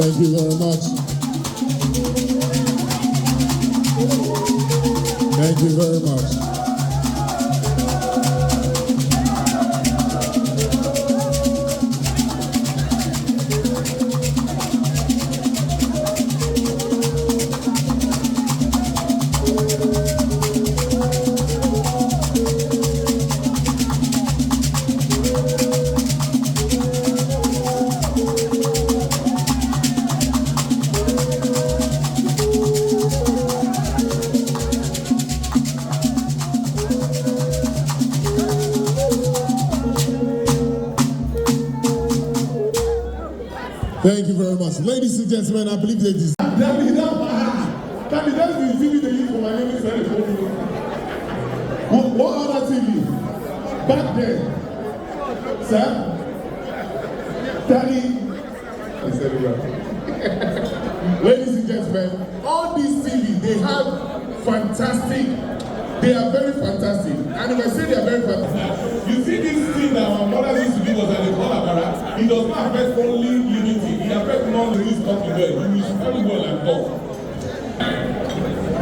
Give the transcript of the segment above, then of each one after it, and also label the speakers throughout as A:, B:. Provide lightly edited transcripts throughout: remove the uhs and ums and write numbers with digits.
A: Thank you very much. Thank you very much. Thank you very much. Ladies and gentlemen, I believe ladies. Daddy, that's the TV they use for my name is very important. What other TV? Back then. Sir? Daddy. Ladies and gentlemen, all these TV, they have fantastic, they are very fantastic. And if I say they are very fantastic, you see this thing that our mother used to give us at the corner, it does not affect only unity, it affects non-release talking well. You should very well and talk.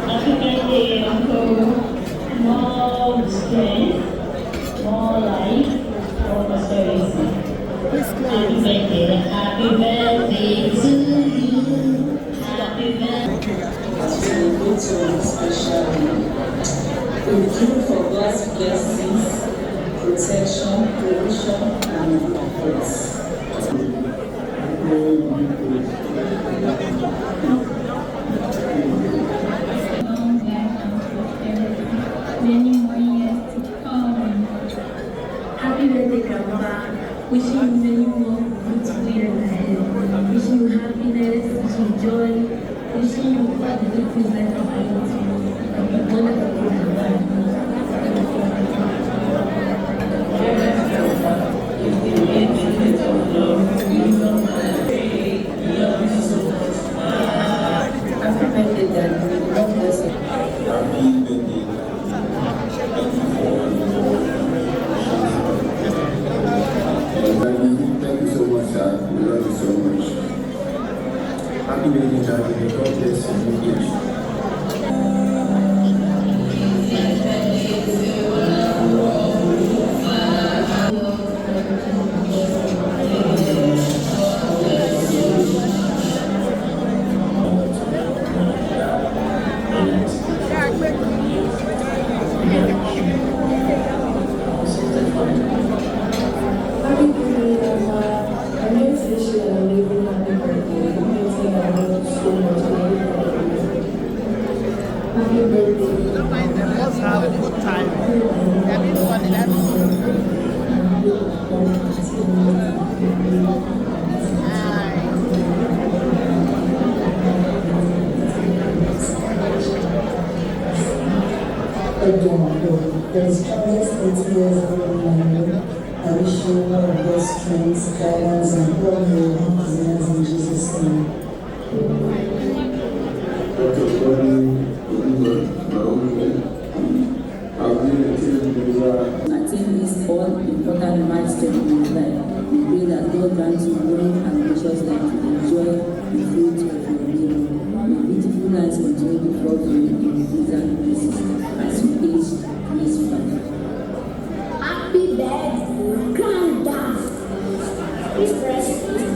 B: Happy birthday, Uncle. More strength, more life, more prosperity. Happy birthday to you. Happy birthday.
C: As we go to a special we pray for God's blessings, protection, provision, and comfort.
B: Many more years to come. Happy birthday, Grandma. Wishing you many more good years ahead. Wishing you happiness, wishing you joy, wishing you all the good things that are happening to you. And the wonderful things that are happening.
C: Happy birthday, Daddy. God bless you.
D: Happy birthday. Thank you so much, sir. We love you so much. Happy birthday, Daddy. God bless you.
E: Let's have a good time. Everybody, let's
C: There's countless 80 years old in I wish you all of God's strength, guidance, and all your happiness in Jesus' name.
D: Dr. Godwin Odumah, my own name. I've been a team member.
C: Attain this all important milestone in your life. We pray that God grants you long and gracious life to enjoy the fruit of your labor. May beautiful lives continue to fall for you in pleasant places as you age gracefully.
F: Happy birthday, Granddad. His breast is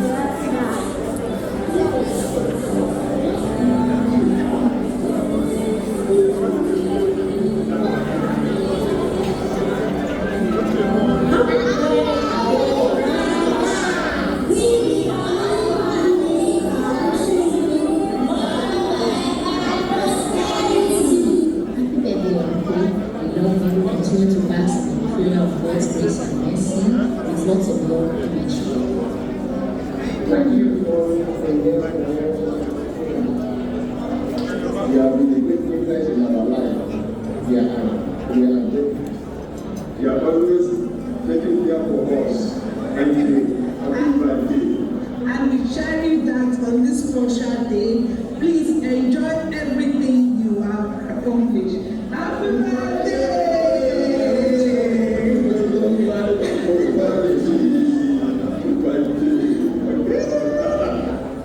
C: Continue to bask in the feeling of God's grace and mercy with lots of love and affection.
D: Thank you for the You have been a great influence in our life. We are you are always taking care for us every day, every day.
G: And we cherish that on this special day. Please enjoy everything you have accomplished. Happy birthday!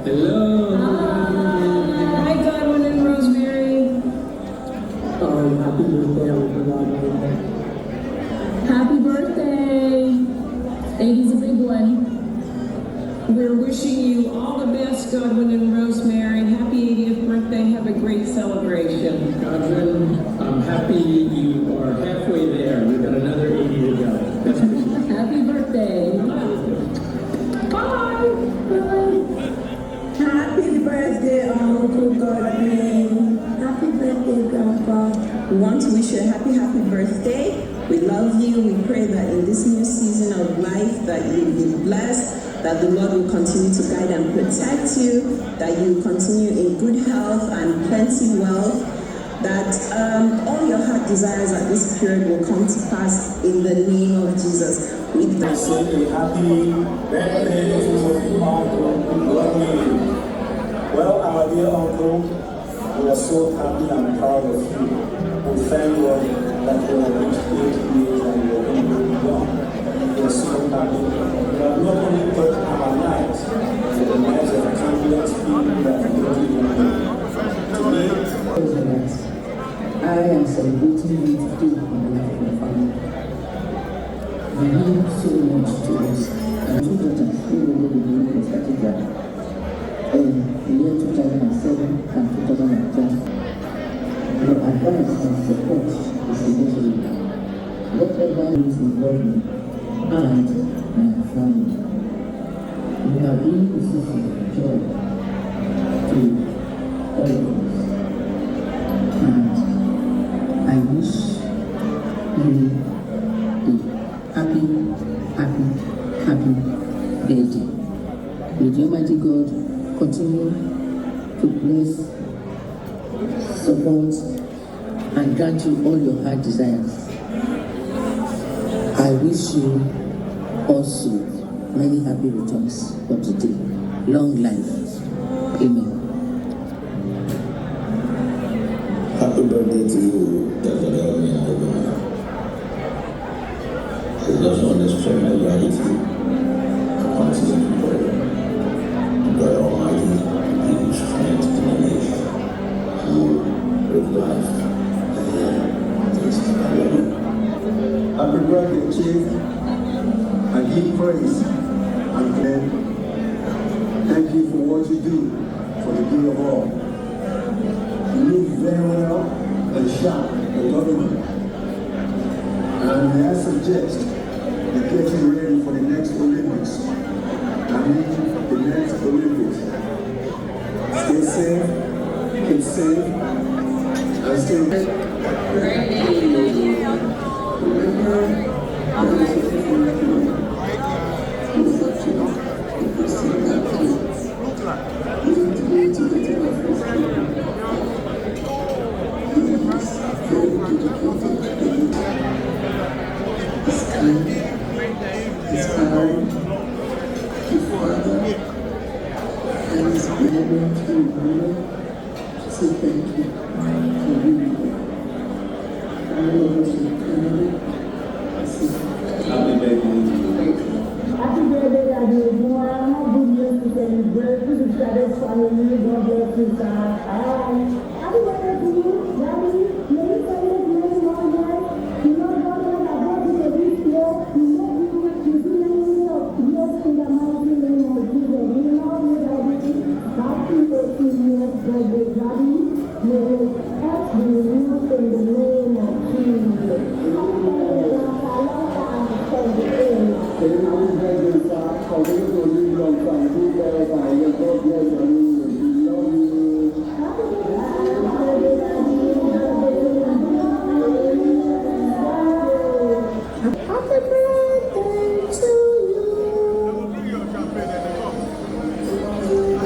H: Hello.
I: Hi, Godwin and Rosemary.
H: Happy birthday, everyone.
I: Happy birthday. It is a big one. We're wishing you all the best, Godwin and Rosemary. Happy 80th birthday. Have a great celebration.
H: Godwin, I'm happy you are halfway there. We've got another 80 to go.
I: Happy birthday. Bye.
C: Happy birthday, Uncle Godwin. Happy birthday, Grandpa. We want to wish you a happy birthday. We love you. We pray that in this new season of life that you will be blessed, that the Lord will continue to guide and protect you, that you will continue in good health and plenty wealth, that all your heart desires at this period will come to pass in the name of Jesus. With that,
D: Happy birthday to Uncle Godwin. Well, our dear uncle, we are so happy and proud of you. We thank God that you have reached 80 years and you are going to be young. We are so happy. You have not only touched our lives, but the lives of countless people that are living in today.
C: I am celebrating you today on behalf of my family. You mean so much to us. And two daughters who will be doing the cathedral in the year 2007 and 2010. Your advice and support is necessary. Whatever is involved me and my family, you have been a source of joy to all of us. And I wish you a happy birthday. May the Almighty God continue to bless, support, and grant you all your heart desires. I wish you also many happy returns of the day. Long life. Amen.
J: Happy birthday to you, Dr. Godwin Odumah. I just want to share my gratitude for continuing to pray. God Almighty, give you strength to manage and live life.
D: Happy birthday, Chief. I give praise and then thank you for what you do for the good of all. You look very well and sharp and government. And may I suggest you're getting ready for the next Olympics. I mean the next Olympics. Stay safe, keep safe, and stay.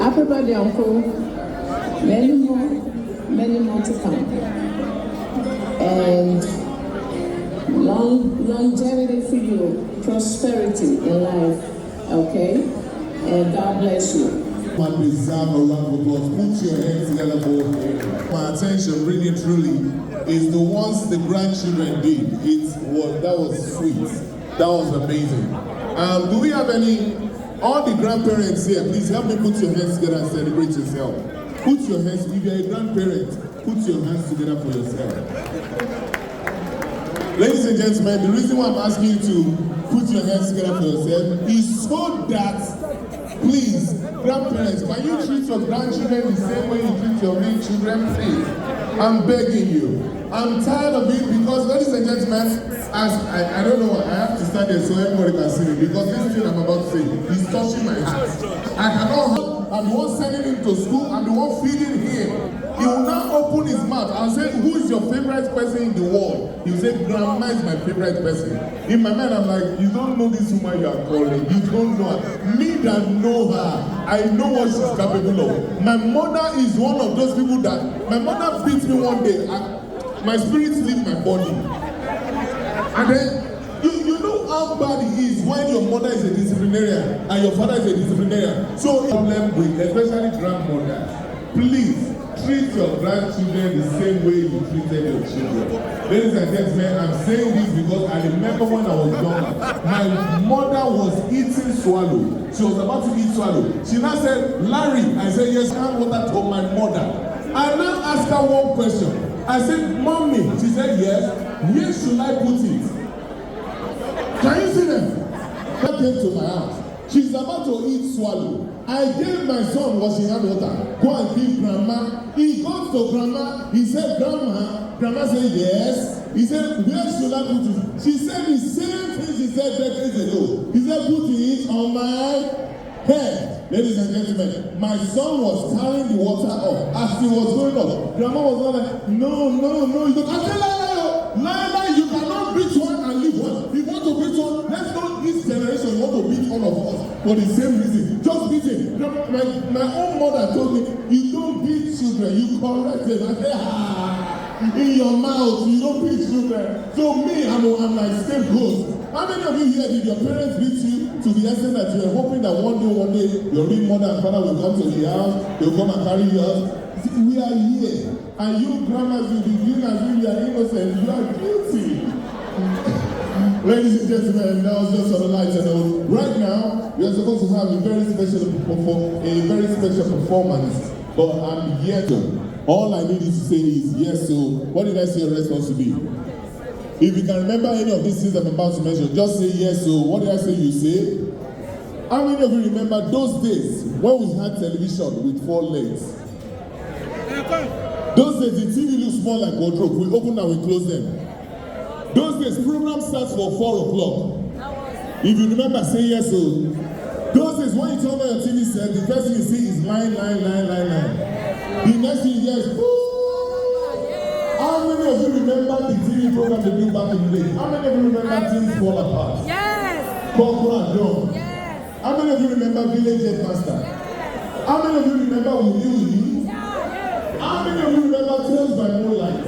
C: Happy birthday, Uncle. Many more to come. And longevity for you, prosperity in life, okay? And God bless you.
A: Man, deserve a round of applause. Put your hands together for my attention, really truly, is the ones the grandchildren did. That was sweet. That was amazing. Do we have any All the grandparents here, please help me put your hands together and celebrate yourself. Put your hands, if you're a grandparent, put your hands together for yourself. Ladies and gentlemen, the reason why I'm asking you to put your hands together for yourself is so that, please, grandparents, can you treat your grandchildren the same way you treat your main children, please? I'm begging you. I'm tired of it because, ladies and gentlemen, as I don't know, I have to stand there so everybody can see me because this thing I'm about to say is touching my heart. I cannot, I'm the one sending him to school, I'm the one feeding him. He will now open his mouth and say, who is your favorite person in the world? He will say, Grandma is my favorite person. In my mind, I'm like, you don't know this woman you are calling. You don't know her. Me that know her, I know what she's capable of. My mother is one of those people that, my mother beat me one day. My spirit leave my body. And then, you know how bad it is when your mother is a disciplinarian and your father is a disciplinarian. So, problem with, especially grandmothers, please treat your grandchildren the same way you treated your children. Ladies and gentlemen, I'm saying this because I remember when I was younger, my mother was eating swallow. She was about to eat swallow. She now said, Larry, I said, yes, I want that for my mother. I now asked her one question. I said, Mommy, she said, yes, where should I put it? Can you see them? That came to my house. She's about to eat swallow. I gave my son washing hand water. Go and give grandma. He goes to grandma. He said, Grandma. Grandma said, yes. He said, where should I put it? She said the same thing she said decades ago. He said, put it on my head. Ladies and gentlemen, my son was carrying the water up as he was going up. Grandma was not like, no, you don't. I said, Lila, you cannot beat one and leave one. You want to beat one, let's not this generation want to beat all of us for the same reason. Just beat it. My own mother told me, you don't beat children, you correct them. I said, in your mouth, you don't beat children. So me, I'm like scapegoat. How many of you here did your parents beat you to the extent that you are hoping that one day your real mother and father will come to the house, they will come and carry you out? We are here, and you grandmas will be doing as if you are innocent. You are guilty. Ladies and gentlemen, that was just on the lighter note. Right now, we are supposed to have a very special performance, but I'm here to. All I need you to say is yes. So, what did I say your response to be? If you can remember any of these things I'm about to mention, just say yes. So, what did I say you say? How many of you remember those days when we had television with 4 legs? Those days, the TV looked small like wardrobe. We open and we close them. Those days, program starts for 4 o'clock. If you remember, say yes. So, those days, when you turn on your TV set, the first thing you see is line. The next thing you hear is, how many of you remember the TV program they do back in the day? How many of you remember Things Fall Apart?
K: Yes!
A: Coco and John?
K: Yes!
A: How many of you remember Village Headmaster? How many of you remember Willie? How many of you remember Tales by Moonlight?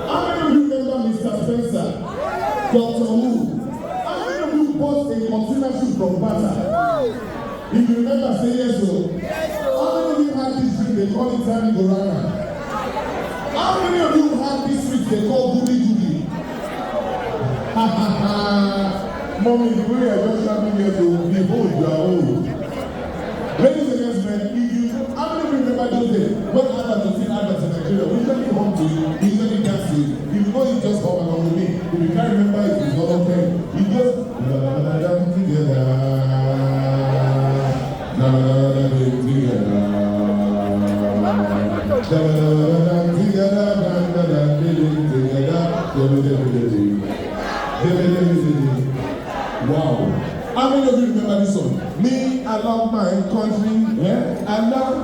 A: How many of you remember Mr. Spencer? Dr. Who? How many of you bought a container ship from Bata? If you remember, say yes or how many of you had this drink they call it Tani Gorana? How many of you had this sweet they call Goody Goody? Ha ha ha! Mommy, the way I just shouting here to behold, you are old. Ladies and gentlemen, how many of you remember those days when Adams was in Adams in Nigeria? We usually home to you, we usually dance to you. If you know you just home along with me, if you can't remember it, it's not okay. You just together. Wow. How many of you remember this song? Me, I love my country. Yeah, I love.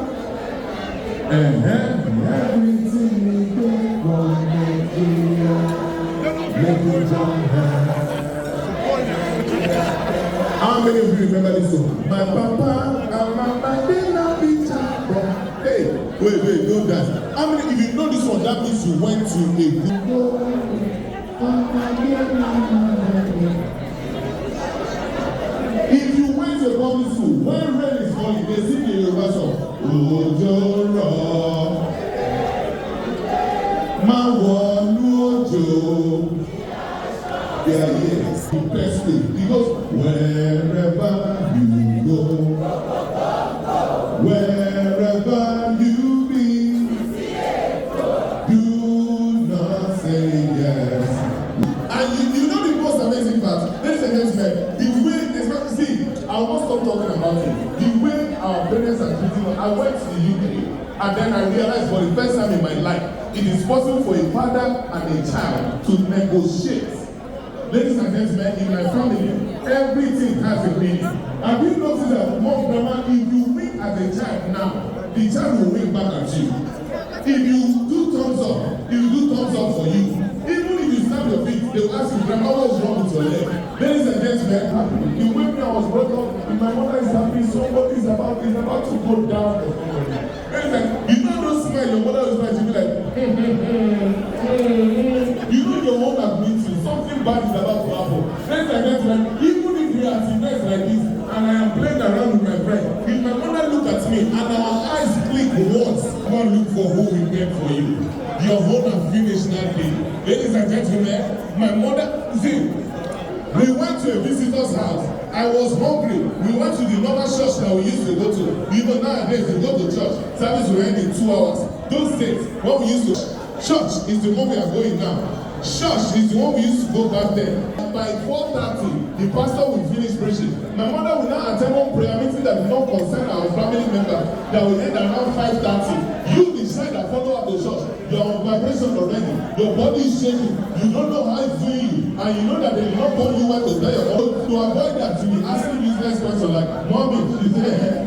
A: Everything we do from Nigeria. Make me jump. How many of you remember this song? My papa and mama did not be champion. Hey, wait, don't dance. How many? If you know this one, that means you went to a good. If you went to a public school, when rain is falling, they sing the Yoruba song. Ojoro, ma wonu ojo. They are here, the best way, because wherever you go. day. And then I realized for the first time in my life, it is possible for a father and a child to negotiate. Ladies and gentlemen, in my family, everything has a meaning. Have you noticed that mom, grandma, if you wink at a child now, the child will wink back at you. If you do thumbs up, he will do thumbs up for you. Even if you snap your feet, they will ask you, grandma, what's wrong with your leg? Ladies and gentlemen, the way I was brought up, if my mother is happy, somebody is about to go down for somebody. You know those smile, your mother is like, you be like, you know your own admits you, something bad is about to happen. Ladies and gentlemen, even if we are sinners like this, and I am playing around with my friend, if my mother look at me and our eyes click once, God look for who we made for you. Your whole have finished that day. Ladies and gentlemen, my mother, see, we went to a visitor's house. I was hungry. We went to the normal church that we used to go to. Even nowadays, we go to church. Service will end in 2 hours. Those days, when we used to, church is the one we are going now. Church is the one we used to go back then. By 4:30, the pastor will finish preaching. My mother will now attend one prayer meeting that will not concern our family members. That will end around 5:30. You decide that follow up the church. You are on vibration already. Your body is shaking. You don't know how it's doing you. And you know that they will not call you when to tell your mother. To avoid that, you be asking useless questions like, Mommy, is there?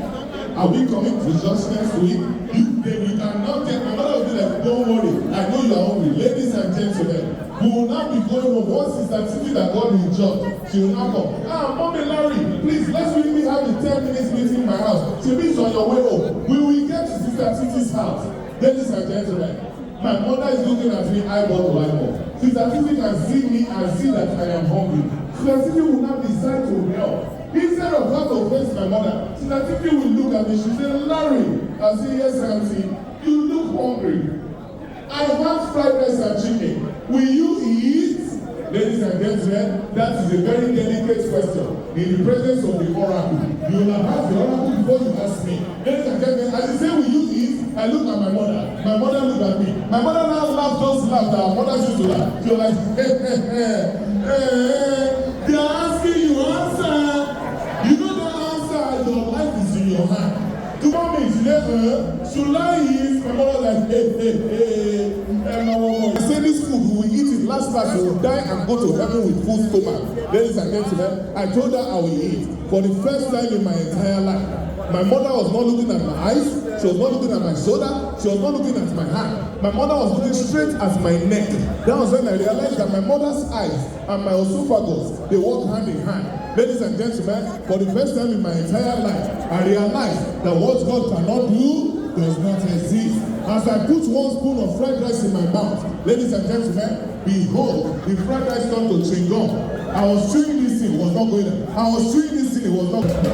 A: Are we coming to church next week? You cannot get. My mother will be like, don't worry. I know you are hungry. Ladies and gentlemen, we will now be going home. Once Sister Titi that God will judge, she will now come. Mommy Larry, please, let's really have a 10 minutes meeting in my house. She means on your way home. We will get to Sister Titi's house. Ladies and gentlemen, my mother is looking at me eyeball to eyeball. Sister Titi can see me and see that I am hungry. Sister Titi will now decide to help. Instead of her to face my mother, Sister Titi will look at me. She say, Larry, I say, yes, auntie, you look hungry. I want fried rice and chicken. Will you eat? Ladies and gentlemen, that is a very delicate question. In the presence of the oracle, you will have asked the oracle before you ask me. Ladies and gentlemen, as you say, will you eat? I look at my mother. My mother looked at me. My mother now laughs those laughs that our mothers used to laugh. She was like, they are asking you answer. You know the answer, your life is in your hand. 2 minutes later, should I eat? My mother like, I say this food, we will eat it. Last night we will die and go to heaven with full stomach. Ladies and gentlemen, I told her I will eat. For the first time in my entire life, my mother was not looking at my eyes. She was not looking at my shoulder. She was not looking at my hand. My mother was looking straight at my neck. That was when I realized that my mother's eyes and my esophagus, they work hand in hand. Ladies and gentlemen, for the first time in my entire life, I realized that what God cannot do does not exist. As I put 1 spoon of fried rice in my mouth, ladies and gentlemen, behold, the fried rice turned to chewing gum. I was chewing this thing, it was not going on. I was chewing this thing, it was not going on.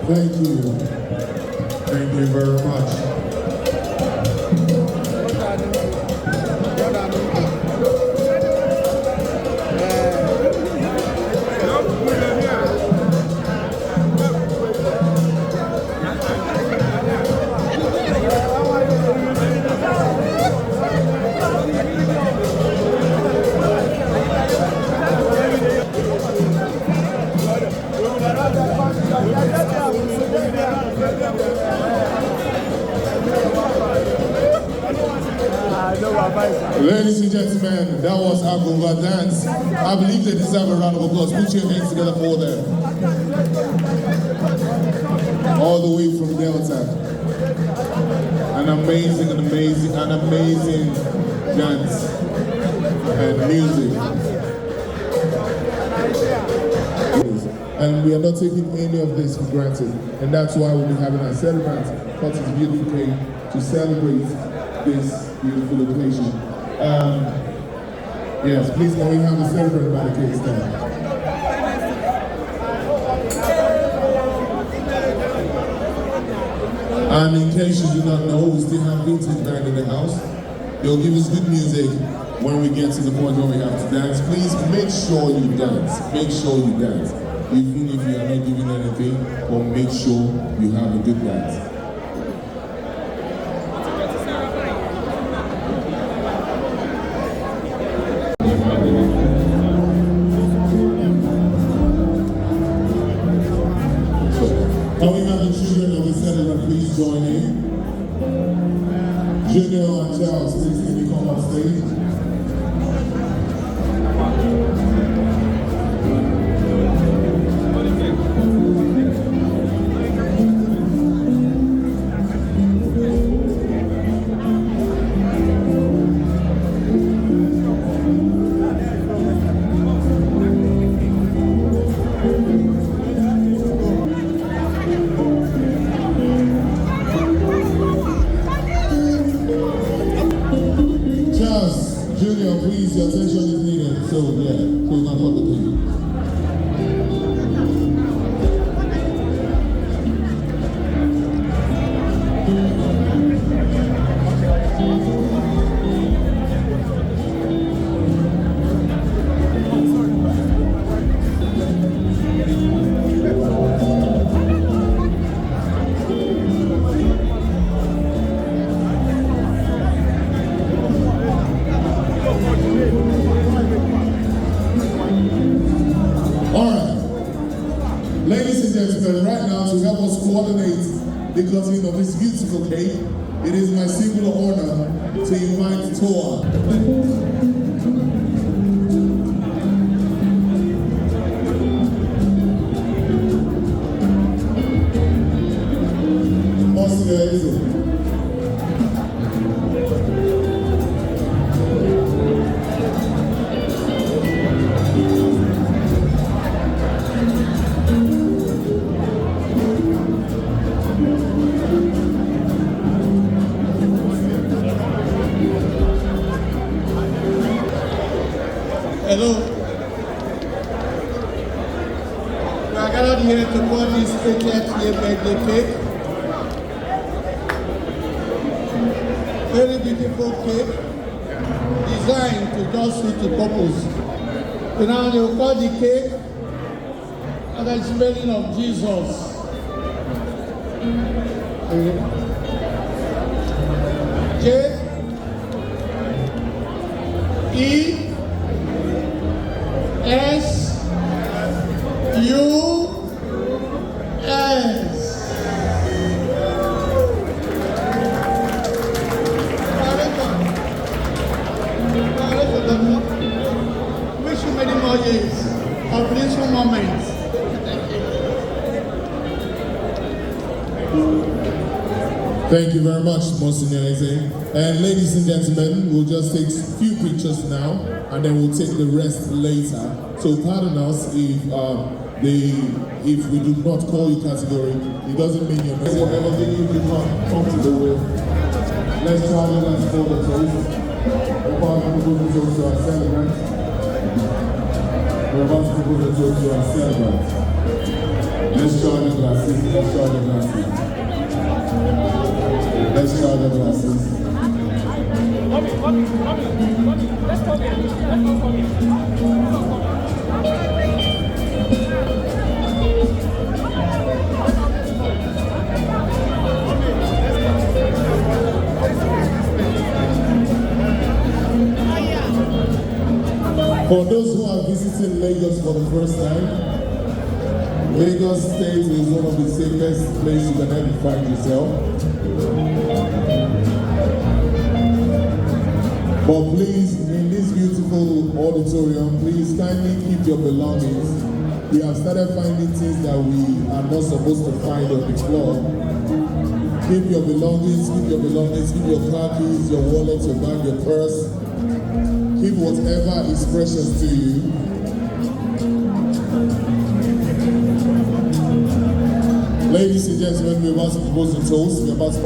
A: Thank you. Thank you very much. Ladies and gentlemen, that was Agunga Dance. I believe they deserve a round of applause. Put your hands together for them. All the way from Delta. An amazing dance and music. And we are not taking any of this for granted. And that's why we'll be having our celebrant, Cotton's Beauty Cake, to celebrate this beautiful occasion. Yes, please can we have a celebrant by the cake stand? And in case you do not know, we still have vintage band in the house. They'll give us good music when we get to the point where we have to dance. Please make sure you dance. Make sure you dance. Even if you are not giving anything, but make sure you have a good dance. Can we have the children of the celebrant please join in? Junior and Charles, please can you come on stage? so yeah, so we're gonna cut the cake. Ladies and gentlemen, right now to help us coordinate the cutting of this beautiful cake, it is my singular honor to invite Toa.
E: Hello. We are gathered here to cut this 80th year birthday cake. Very beautiful cake, designed to just suit the purpose. So now they will cut the cake and the smelling of Jesus. J-E-S-U-S. Wish you many more years of blissful moments.
A: Thank you very much, Monsignor Eze. And ladies and gentlemen, we'll just take a few pictures now, and then we'll take the rest later. So pardon us if we do not call you category. It doesn't mean you're not. Whatever thing you become comfortable with. Let's try to let's hold the toast. We're about to propose the toast to our celebrants. We're about to propose the toast to our celebrants. Let's try the glasses. Let's try the glasses. Let's try the glasses. For those who are visiting Lagos for the first time, Lagos State is one of the safest places you can ever find yourself. But please, in this beautiful auditorium, please kindly keep your belongings. We have started finding things that we are not supposed to find on the floor. Keep your belongings, keep your car keys, your wallet, your bag, your purse. Keep whatever is precious to you. Ladies and gentlemen, we're about to propose the toast. We're about to...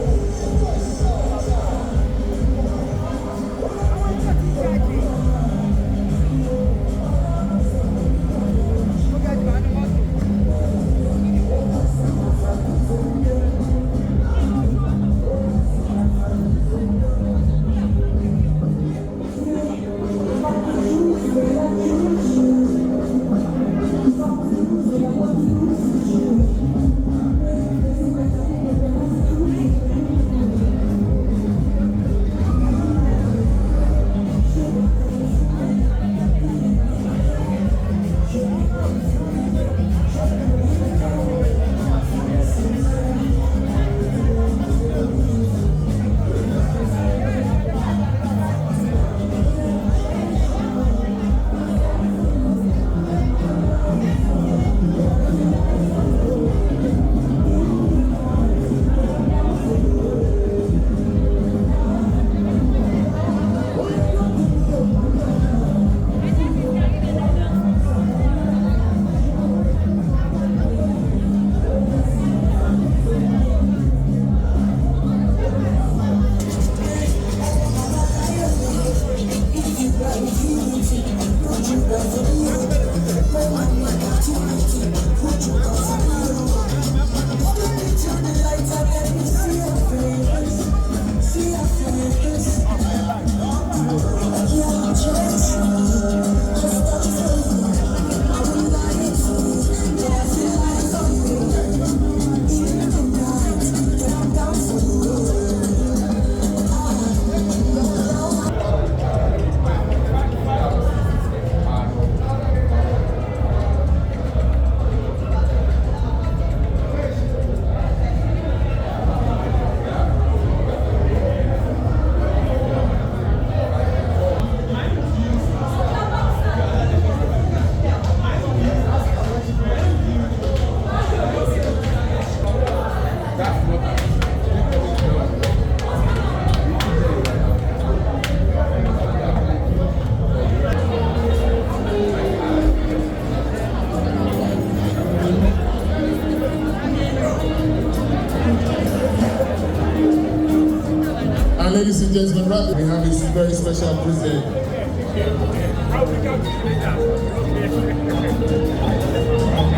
A: And ladies and gentlemen, right, we have this very special present.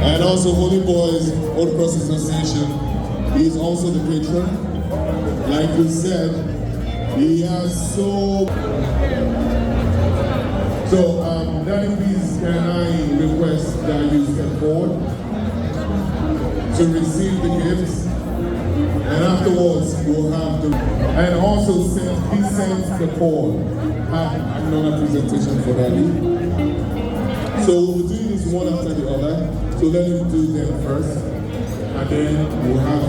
A: And also Holy Boys Old Cross Association. He is also the patron. Like we said, he has so Daddy, please can I request that you step forward to receive the gifts, and afterwards we'll have the, and also please send the call. Another presentation for Daddy. So we'll be doing this one after the other. So let him do them first, and then we'll have.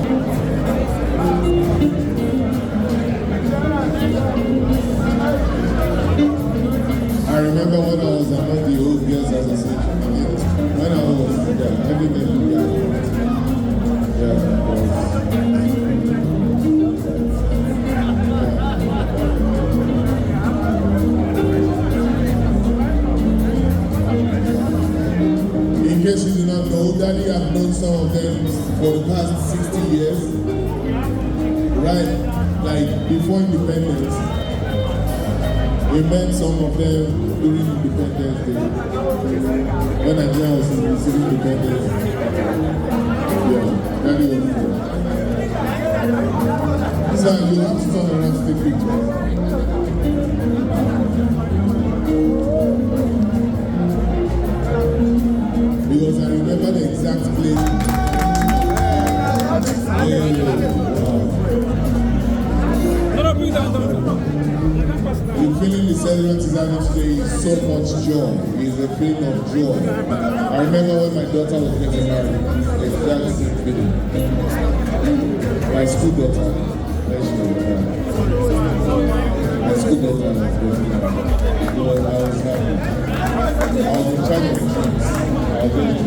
A: I remember when I was among the old girls as a senior, when I was everybody In case you do not know, Daddy, I've known some of them for the past 60 years. Right, like before independence. We met some of them during Independence Day. When Nigeria was receiving independence. Yeah, Daddy was there. So you have to turn around to take pictures. Because I remember the exact place. The feeling the celebrant is having today is so much joy. It's a feeling of joy. I remember when my daughter was getting married, exactly the same feeling. My school daughter, my school daughter was getting married. Because I was happy. I was in charge of the drinks.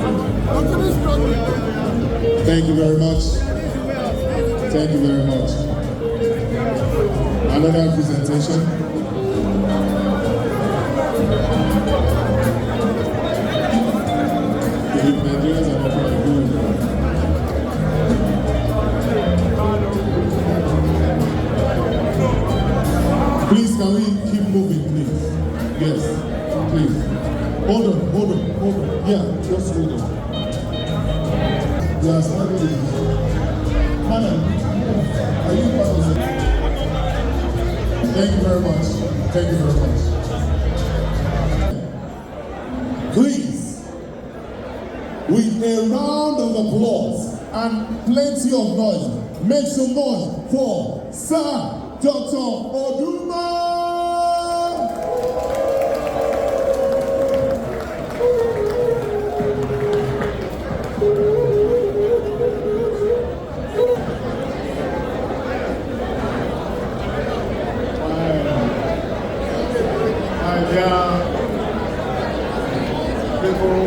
A: I was really drinking. Thank you very much. Thank you very much. Another presentation. The Nigerians are not very good. Please, can we keep moving, please? Yes, please. Hold on. Yeah, just hold on. Yes, Madam, are you part of it? Thank you very much. Thank you very much. Please, with a round of applause and plenty of noise, make some noise for Sir Dr. Odumah! People,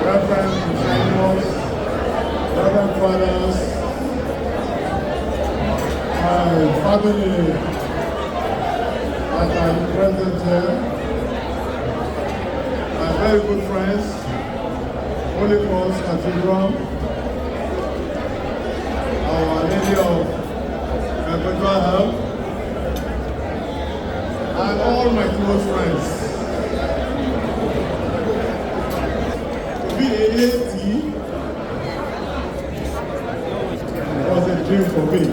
A: Reverend Generals, Reverend Fathers, my family that are present here, my very good friends, Holy Cross Cathedral, Our Lady of Perpetual Help, and all my close friends. To be a AT was a dream for me.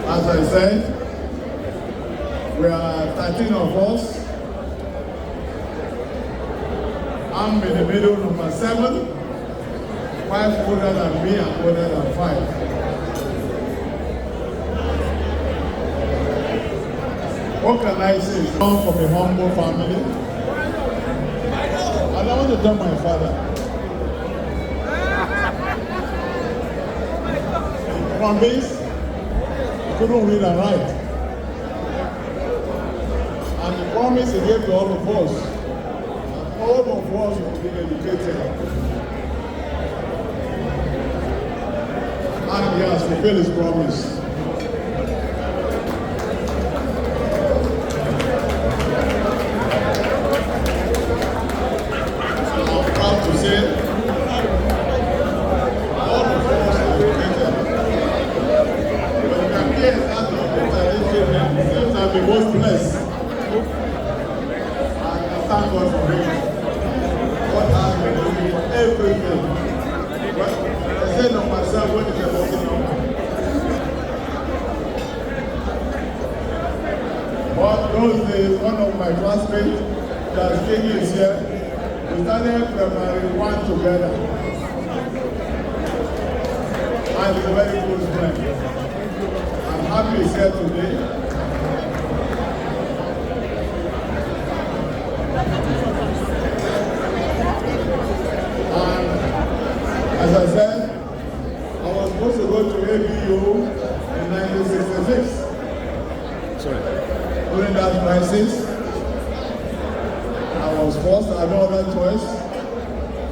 A: As I said, we are 13 of us. I'm in the middle, number 7. 5 older than me and older than 5. What can I say? I'm from a humble family. I don't want to tell my father. He promised he couldn't read and write. And the promise he gave to all of us. And all of us will be educated. And he has fulfilled his promise.
E: classmate, that King is here. We started February 1 together. And he's a very close friend. I'm happy he's here today. And as I said, I was supposed to go to ABU in 1966. During that crisis, I was forced, I had no other choice,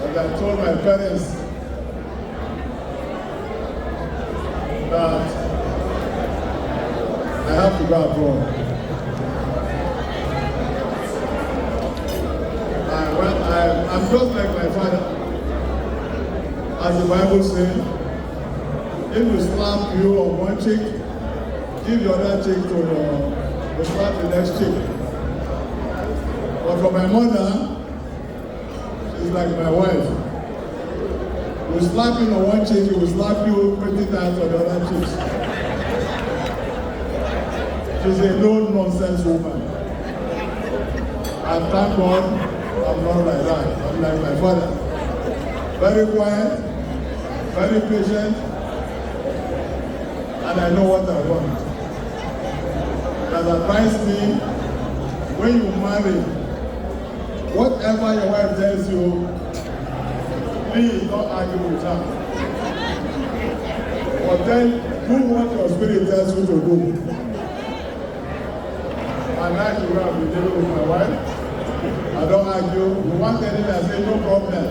E: but I told my parents that I have to go abroad. I'm just like my father. As the Bible says, if you slap you on one cheek, give your other cheek to slap the next cheek. But for my mother, she's like my wife. You slap you on one cheek, he will slap you 20 times on the other cheeks. She's a no-nonsense woman. And thank God, I'm not like that. I'm like my father. Very quiet, very patient, and I know what I want. That advised me, when you marry, whatever your wife tells you, please don't argue with her. But then do what your spirit tells you to do. And now you have been dealing with my wife. I don't argue. You want anything, I say no problem.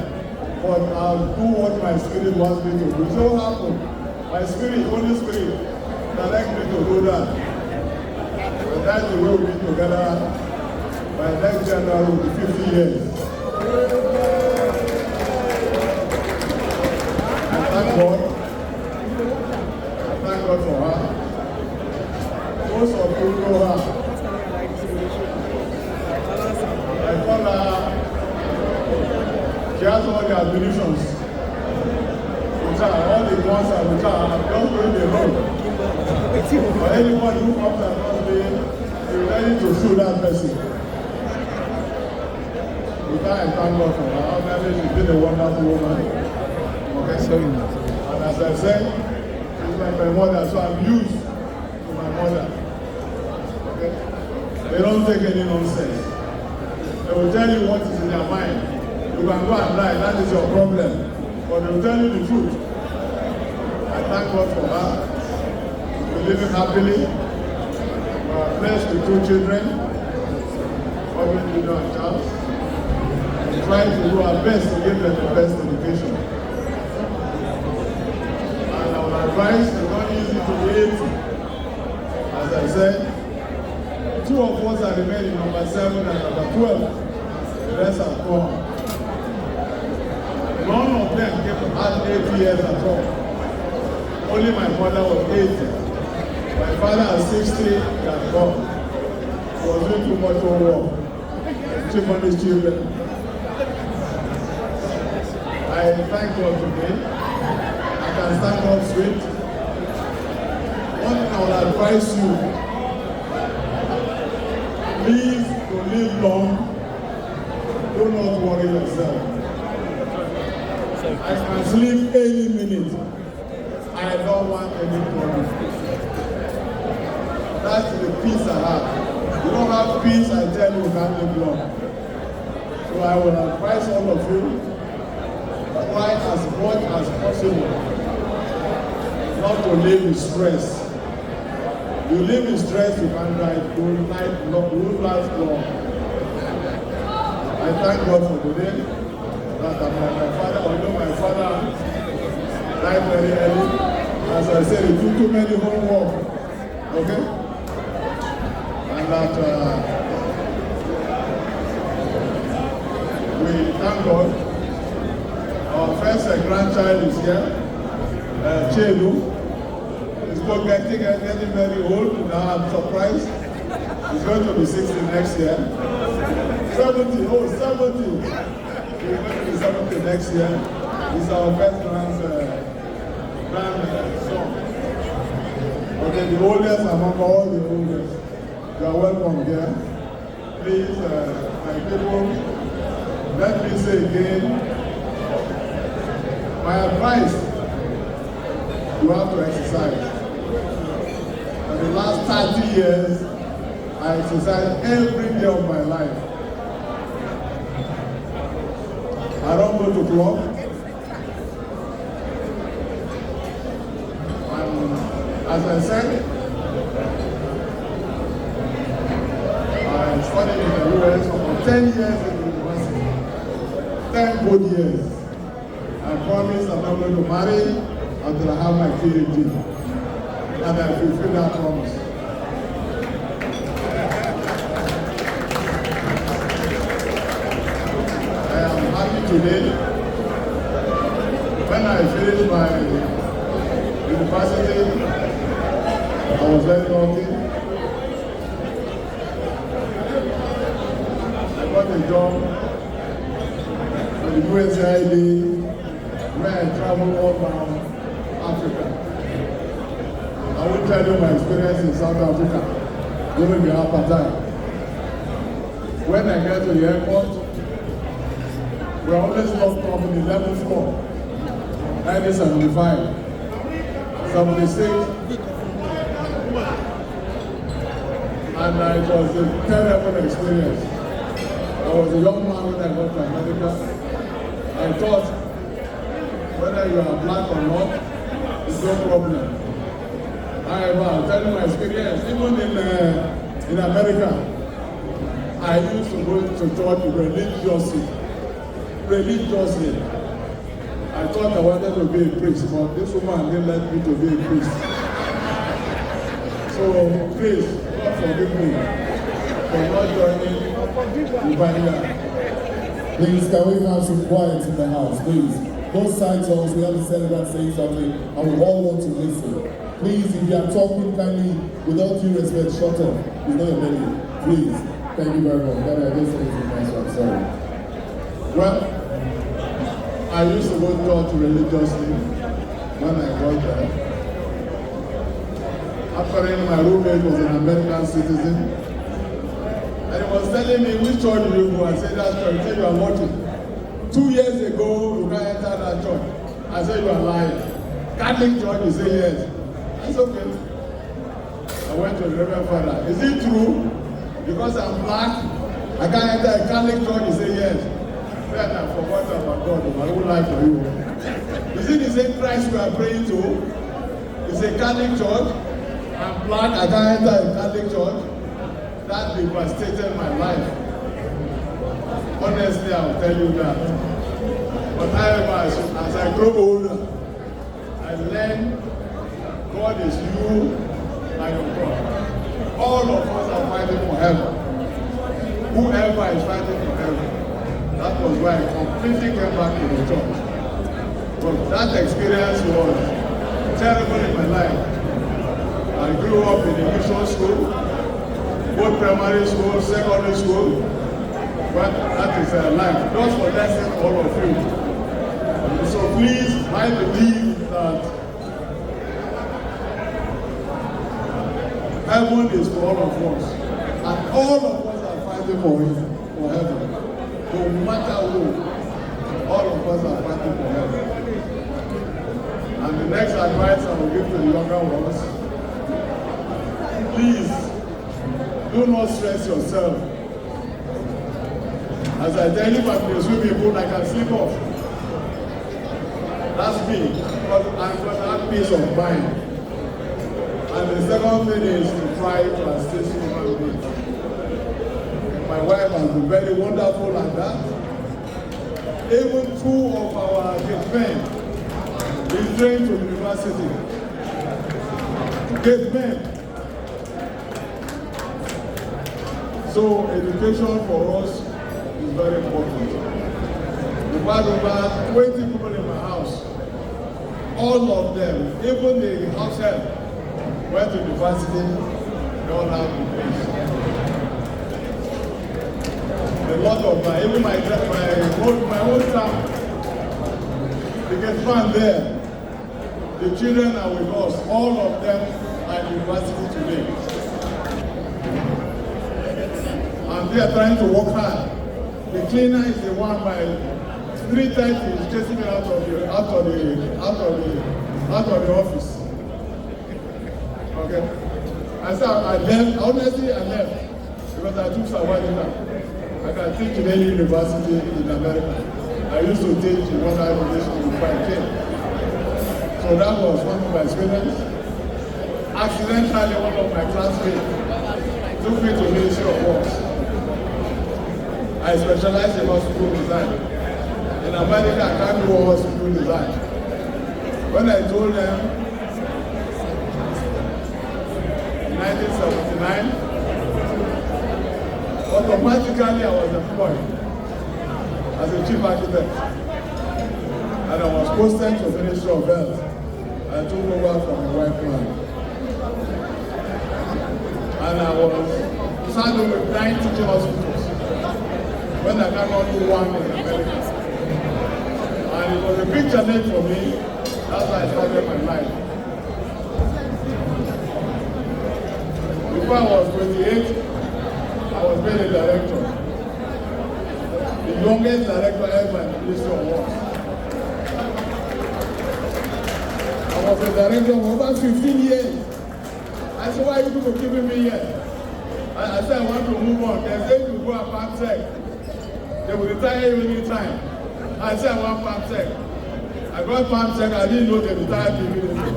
E: But I'll do what my spirit wants me to do. So what happened? My spirit, Holy Spirit, direct me to do that. But that's the way we'll be together. By next January will be 50 years. I thank God. I thank God for her. Most of you know her. I call her, she has all the admonitions with her, all the ones are with her. I'm just going alone. But anyone who comes across me, you're ready to shoot that person. With her, I thank God for her. Obviously, she's been a wonderful woman. Okay? And as I said, she's like my mother, so I'm used to my mother. Okay? They don't take any nonsense. They will tell you what is in their mind. You can go and lie, that is your problem. But they will tell you the truth. I thank God for her. We're living happily. We are blessed with 2 children, Godwin Odumah and Charles. We try to do our best to give them the best education. And our advice is not easy to be 80. As I said, 2 of us are remaining, number 7 and number 12. The rest are gone. None of them had 80 years at all. Only my mother was 80. My father at 60, he had gone. He was doing too much work. Too many children. I thank God today. I can stand up straight. One thing I will advise you, please, to live long, do not worry yourself. I can sleep any minute. I don't want any problem. That's the peace I have. You don't have peace, I tell you, you can't live long. So I will advise all of you, try as much as possible not to live in stress. You live in stress, you can't drive, you will last long. I thank God for today. That my father, although my father died very early, as I said, he took too many homework. Okay? And that we thank God. Our first grandchild is here, Chedu. He's getting very old. Now I'm surprised. He's going to be 60 next year. 70, oh, 70. He's going to be 70 next year. He's our best grandson. Okay, the oldest among all the oldest. You are welcome here.
A: Please, my people, let me say again, my advice, you have to exercise. For the last 30 years, I exercise every day of my life. I don't go to club. And as I said, I studied in the US for 10 years in the university. 10 good years. I promise I'm not going to marry until I have my PhD. And I fulfill that promise. I am happy today. When I finished my university, I was very lucky. I got a job for the USAID where I traveled all around Africa. I will tell you my experience in South Africa during the apartheid. When I get to the airport, we are always locked up in the 11th floor, 1975, 76, and it was a terrible experience. I was a young man when I got to America. I thought whether you are black or not, it's no problem. However, I'll tell you my experience. Even in America, I used to go to church religiously. I thought I wanted to be a priest, but this woman didn't let me to be a priest. So please, God forgive me for not joining the Bible.
K: Please, can we have some quiet in the house, please? Both sides of us, we have to celebrate saying something, and we all want to listen. Please, if you are talking kindly, without due respect, shut up. It's not your belly. Please. Thank you very much. I just said it nice one. Sorry.
A: Well, I used to go to church religiously when I got there. Apparently, my roommate was an American citizen. And he was telling me, which church do you go? I said, that church. He said, you are lucky. 2 years ago, you can't enter that church. I said, you are lying. Catholic church, you say yes. It's okay. I went to the Reverend Father. Is it true? Because I'm black, I can't enter a Catholic church? He said yes. Then I forgot about God, my whole life for you. Is it the same Christ we are praying to? It's a Catholic church. I'm black, I can't enter a Catholic church. That devastated my life. Honestly, I will tell you that. But however, as I grow older, I learned God is you and your God. All of us are fighting for heaven. Whoever is fighting for heaven. That was why I completely came back to the church. But that experience was terrible in my life. I grew up in a mission school, both primary school, secondary school. But that is life. Just for lesson all of you. So please, I believe that heaven is for all of us. And all of us are fighting for heaven. No matter who, all of us are fighting for heaven. And the next advice I will give to the younger ones, please, do not stress yourself. As I tell you, if I'm swimming pool, I can slip off. That's me, because I'm going to have peace of mind. And the second thing is to try to assist human beings. My wife has been very wonderful at that. Even 2 of our gate men is trained to university. Gate men. So education for us is very important. We've had over 20 people in my house. All of them, even the house help, went to university, they all have degrees. A lot of even my own town, they get fun there. The children are with us. All of them are in university today. And
E: I'm there trying to work hard. The cleaner is the one by 3:30 is chasing me out of the office. Okay. I said I left. Honestly, I left because I took sabbatical. I can teach in any university in America. I used to teach in one organization before I came. So that was one of my experiences. Accidentally, one of my classmates took me to Ministry of Works. I specialize in hospital design. In America, I can't do hospital design. When I told them in 1979, automatically I was employed as a chief architect. And I was posted to the Ministry of Health. I took over from a white man. And I was saddled with 9 teaching hospitals when I cannot do one in America. And it was a big challenge for me. That's why I started my life. Before I was 28, I was made a director. The youngest director ever in the Ministry of Works. I was a director for over 15 years. I said, why are you people keeping me here? I said, I want to move on. They said, you go to Palm Tech. They will retire you anytime. I said, I want Palm Tech. I got Palm Tech, I didn't know they retired immediately.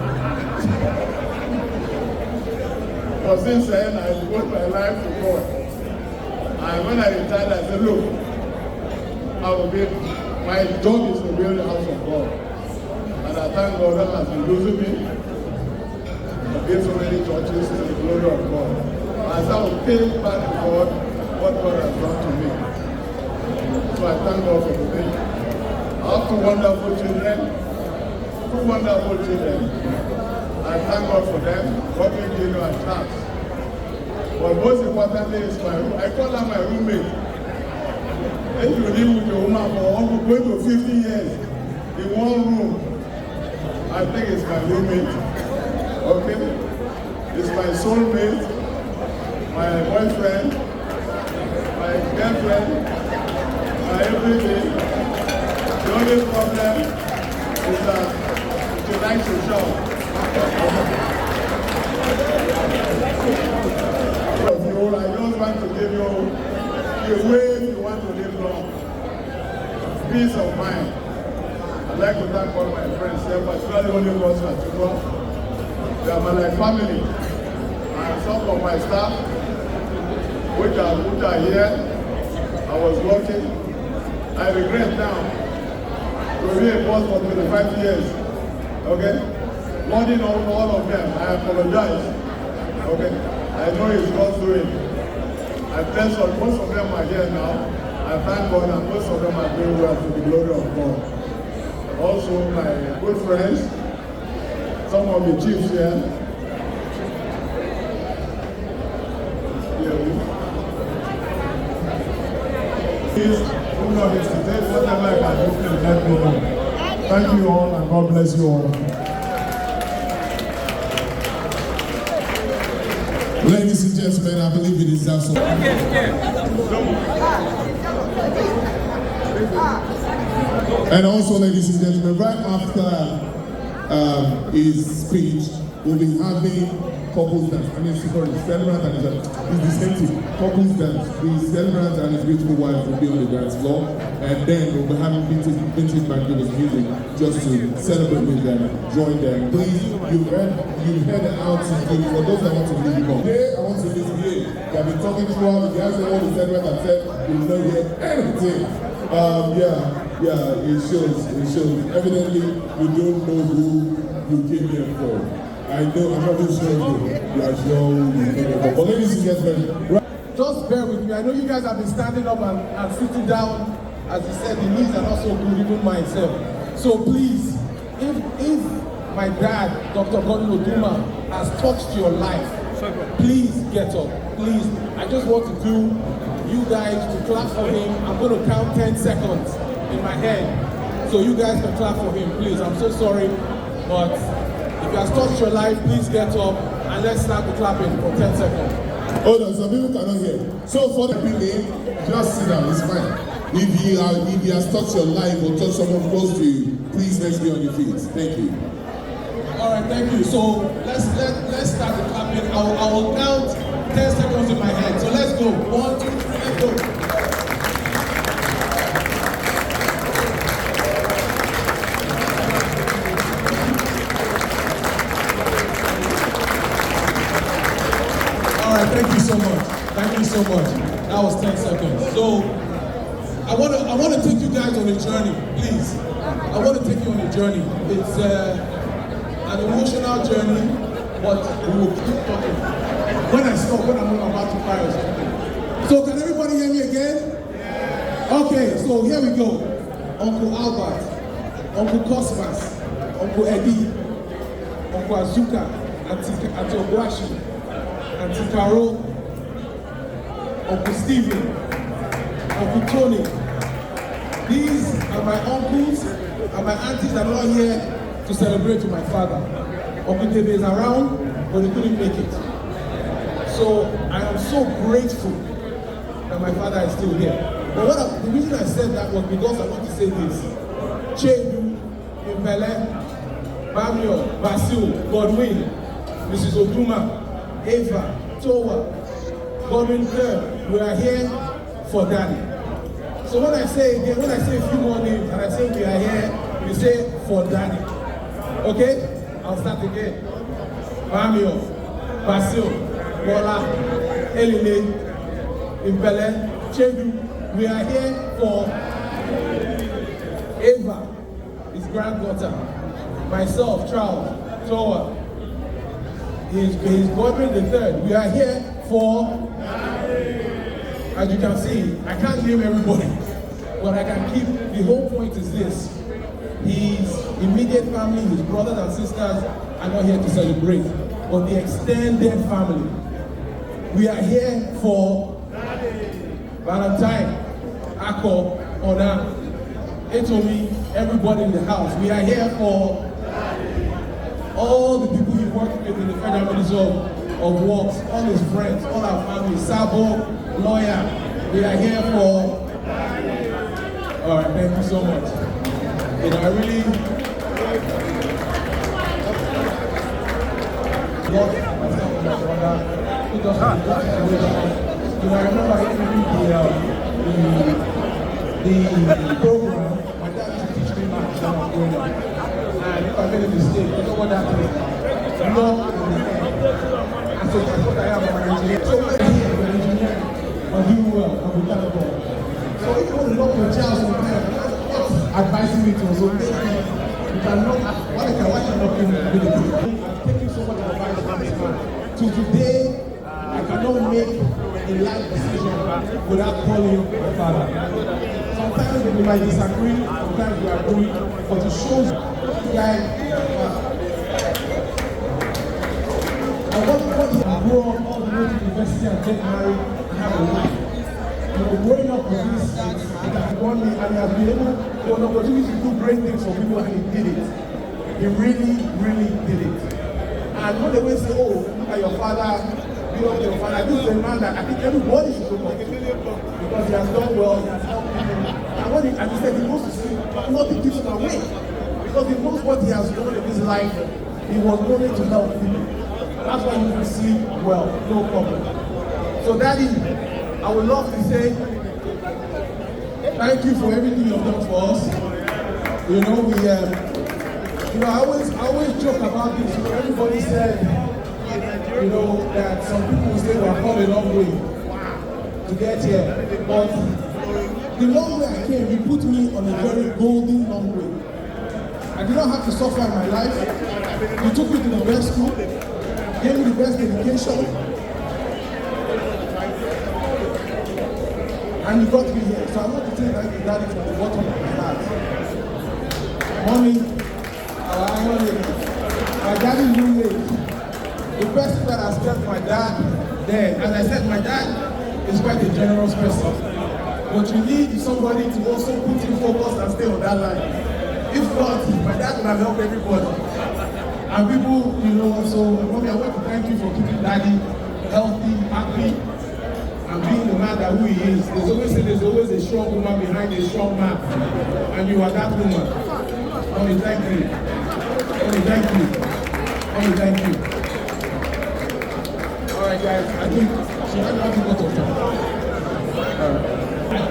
E: But since then, I devote my life to God. And when I retired, I said, look, my job is to build the house of God. And I thank God that has been using me. I built so many churches to the glory of God. As I will pay back to God what God has done to me. So I thank God for today. I have 2 wonderful children. 2 wonderful children. I thank God for them. Godwin Odumah and Charles. But most importantly is I call her my roommate. If you live with a woman for going to 50 years in one room, I think it's my roommate. Okay? It's my soulmate, my boyfriend, my girlfriend, my everything. The only problem is that she likes to shout. I just want to give you a way you want to live long. Peace of mind. I'd like to thank all my friends here, particularly only ones at Chukwa. They are like family. And some of my staff, which are here, I was working. I regret now to be a boss for 25 years. Okay? Nothing on all of them. I apologize. Okay? I know it's God's doing. I bless God. Most of them are here now. I thank God and most of them are doing well to the glory of God. Also, my good friends, some of the chiefs here. Please, do not hesitate. Whatever I can do, please let me know. Thank you all and God bless you all.
K: Ladies and gentlemen, I believe it is also. And also, ladies and gentlemen, right after his speech, we'll be having couples dance. I mean, sorry, celebrant and it's the same thing. Couples dance. The celebrant and his beautiful wife will be on the dance floor, and then we'll be having vintage Banjo's music just to celebrate with them, join them. Please, you've heard the outfit. For those that want to leave you today, I want to misbehave. They have been talking throughout. If you ask them what the celebrant have said, you will not hear anything. It shows. Evidently, you don't know who you came here for. I know, I'm not even sure you are sure who you came here for. But ladies and gentlemen,
E: just bear with me. I know you guys have been standing up and sitting down. As you said, the knees are not so good, even myself. So please, if my dad, Dr. Godwin Odumah, has touched your life, please get up. Please. I just want to do you guys to clap for him. I'm going to count 10 seconds in my head. So you guys can clap for him, please. I'm so sorry, but if he has touched your life, please get up and let's start the clapping for 10 seconds.
A: Hold on, some people cannot hear. So for the name, just sit down, it's fine. If you have touched your life or touched someone close to you, please let's be on your feet. Thank you.
L: All right, thank you. So let's start the clapping. I will count 10 seconds in my head. So let's go. 1, 2, 3, let's go. All right, thank you so much. Thank you so much. That was 10 seconds. So I want to take you guys on a journey, please. I want to take you on a journey. It's an emotional journey, but we will keep talking. When I stop, when I'm about to cry or something. So can everybody hear me again? Okay, so here we go. Uncle Albert, Uncle Cosmas, Uncle Eddie, Uncle Azuka, Auntie Ogwashi, Auntie Carol, Uncle Stephen, Uncle Tony. These are my uncles and my aunties that are not here to celebrate with my father. Uncle David is around, but he couldn't make it. So I am so grateful that my father is still here. But the reason I said that was because I want to say this. Chedu, Impele, Bamio, Basil, Godwin, Mrs. Odumah, Eva, Towa, Godwin Third, we are here for Daddy. So when I say again, when I say a few more names and I say we are here, we say for Daddy. Okay? I'll start again. Bamio, Basil, Bola, Eline, Impele, Chedu. We are here for Eva, his granddaughter, myself, Charles, Towa, his Godwin the Third. We are here for, as you can see, I can't name everybody, but I can keep, the whole point is this. His immediate family, his brothers and sisters are not here to celebrate, but the extended family. We are here for Valentine, Ako, Ona, Etomi, everybody in the house. We are here for all the people he worked with in the Federal Ministry of Works, all his friends, all our family, Sabo, lawyer. We are here for, all right, thank you so much. You know, I really, I remember the program, my dad used to teach me math when I was growing up. And if I made a mistake, you know what that is? Law in the air. And so that's what I am, I'm an engineer. So when I'm here, I'm an engineer, I'm doing well, I'm mechanical. So if you want to lock your child sometimes, that's not advising me to also take me. You cannot, why you knocking me? I'm taking so much advice from this man. To today, I cannot make a life decision without calling my father. Sometimes we might disagree, sometimes we agree, but it shows the guy. And what he grew up all the way to university and get married and have a life. You know, growing up with this, it has won me and he has been able to have an opportunity to do great things for people and he did it. He really, really did it. And when they always say, oh, look at your father, build up your father, this is a man that I think everybody should look up to. Because he has done well, he has helped people. And when as he said, he goes to sleep, but nothing keeps him awake. Because he knows what he has done in his life. He was willing to help people. That's why he can sleep well, no problem. So Daddy, I would love to say, thank you for everything you've done for us. You know, I always joke about this. You know, everybody said, you know, that some people say we have come a long way to get here. But the long way I came, he put me on a very golden long way. I did not have to suffer in my life. He took me to the best school, gave me the best education, and he got me here. So I want to say thank you, Daddy, from the bottom of my heart. Mommy, my daddy knew me. The person that has kept my dad there, as I said, my dad is quite a generous person. What you need is somebody to also put you focus and stay on that line. If not, my dad would have helped everybody. And people, you know, so mommy, I want to thank you for keeping Daddy healthy, happy, and being the man that who he is. There's always a strong woman behind a strong man, and you are that woman. Mommy, thank you. Mommy, thank you. Mommy, thank you. All right, guys, I think she had a lot of time.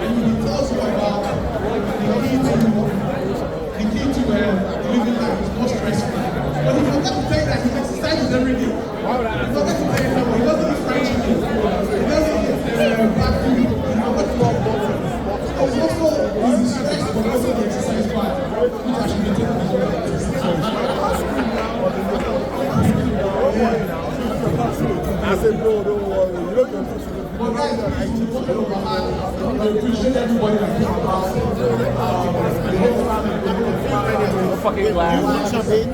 L: And he tells you about the key to living life is not stressful. But he forgot to tell you that he exercises every day. He forgot to tell you that he doesn't eat fried chicken. He doesn't eat bad food. He forgot to talk about it. So it's also easy stress, but also the exercise part, which I should be taking as well.
K: I said, no, don't worry. You don't have to.
L: But guys, I appreciate everybody that came about.
M: Fucking glad.
L: Very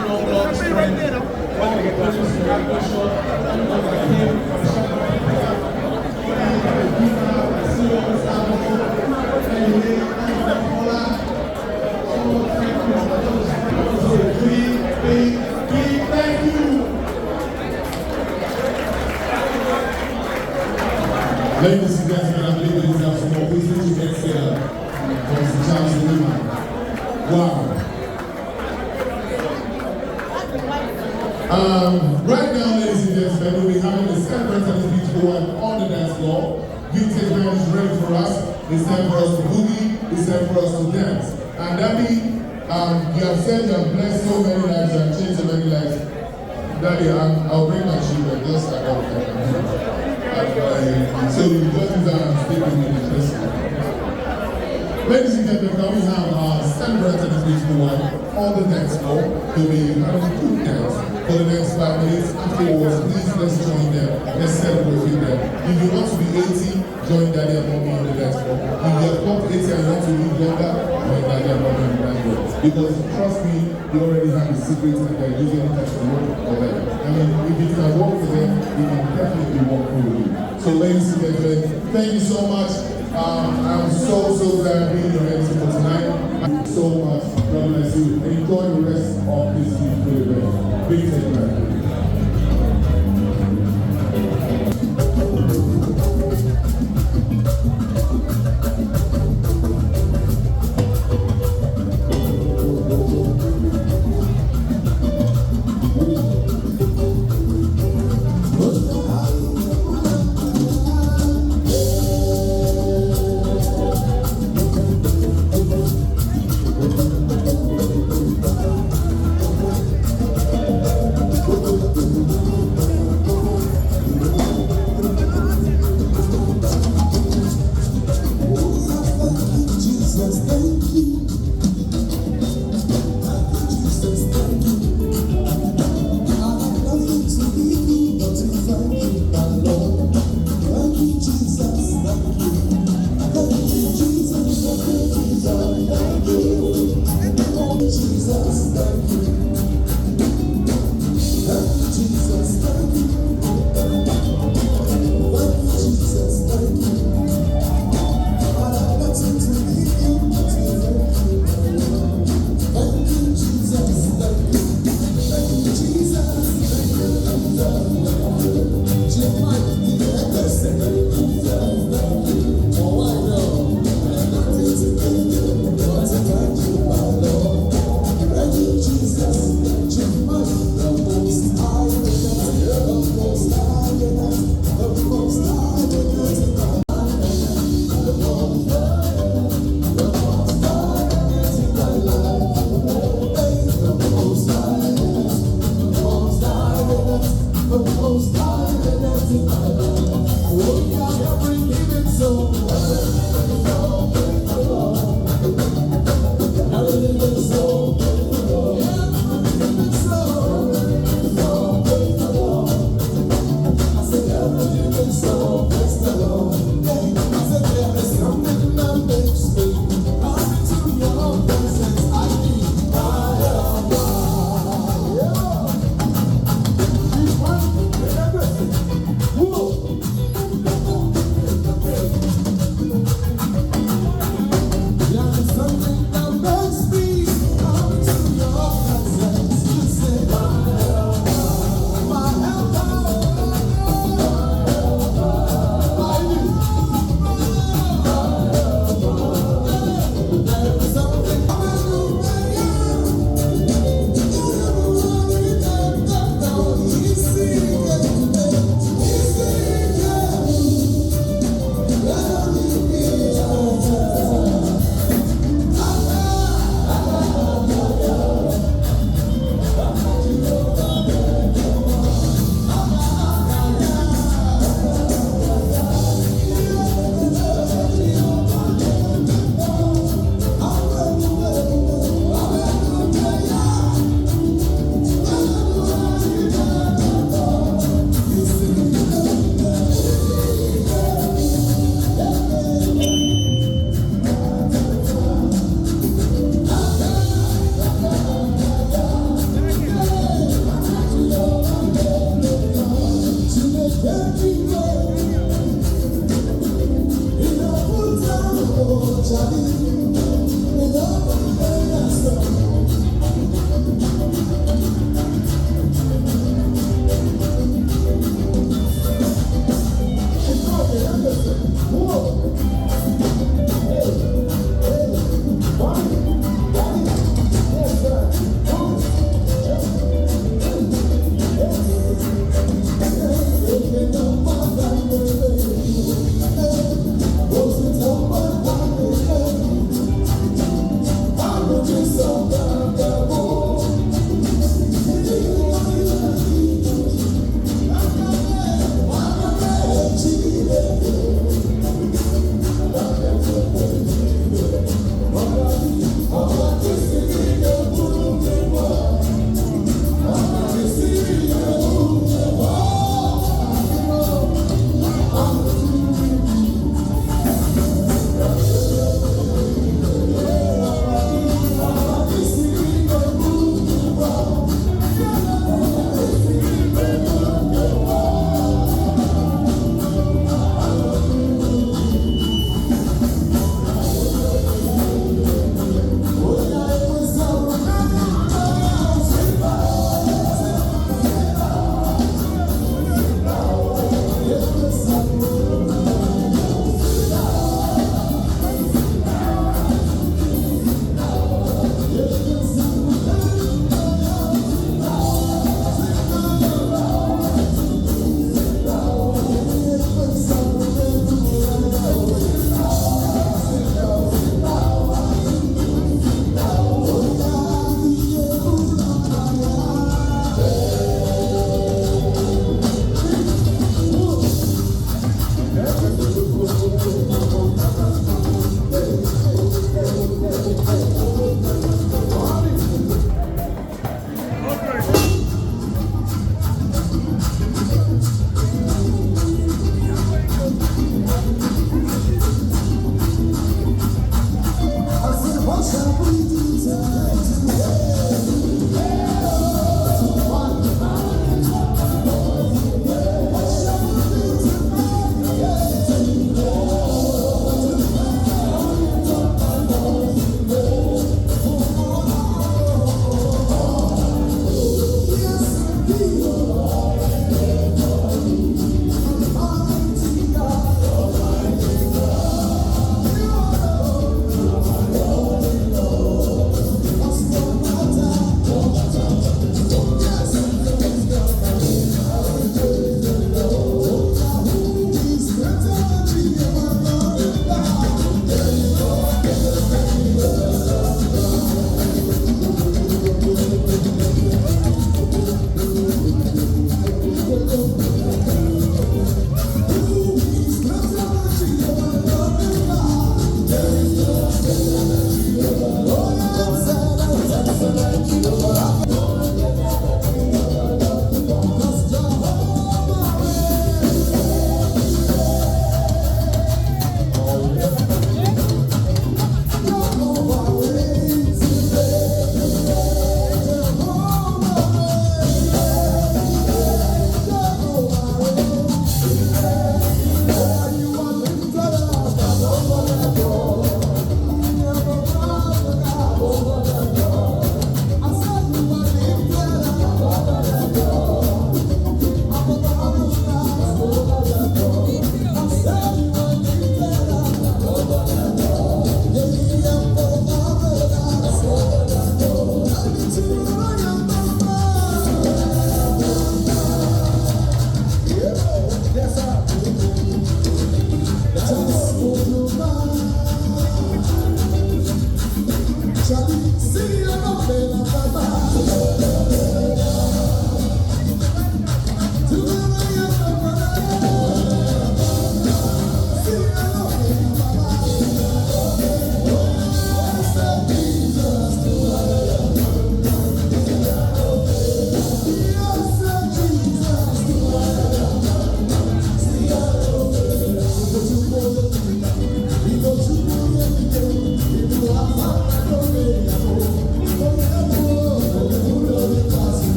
L: long, long strength. Thank you.
K: Ladies and gentlemen, I believe that we have some more pieces you can see from Godwin Odumah. Wow. Right now, ladies and gentlemen, we'll be having a celebrate and speech go on the dance floor. Vintage band is ready for us. It's time for us to boogie. It's time for us to dance. And Daddy, you have said you have blessed so many lives and changed so many lives. Daddy, I'll bring my children just like that. So you just stick with me. Ladies and gentlemen, can we have our celebrate and speech go on the dance floor? We'll be having a good dance for the next 5 minutes. Afterwards, please let's join them. Let's celebrate with them. If you want to be 80, join Daddy and Mommy on the dance floor. If you have come 80 and you want to live longer, join Daddy and Mommy on the dance floor. Because trust me, you already have the secrets and they're using it to work for them. I mean, if it can work for them, it can definitely work for you. So ladies and gentlemen, thank you so much. I'm so glad being your MC for tonight. Thank you so much. God bless you. Enjoy the rest of this beautiful event. Big take care.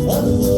K: All the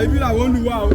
N: Ibi làwọn olùwà o.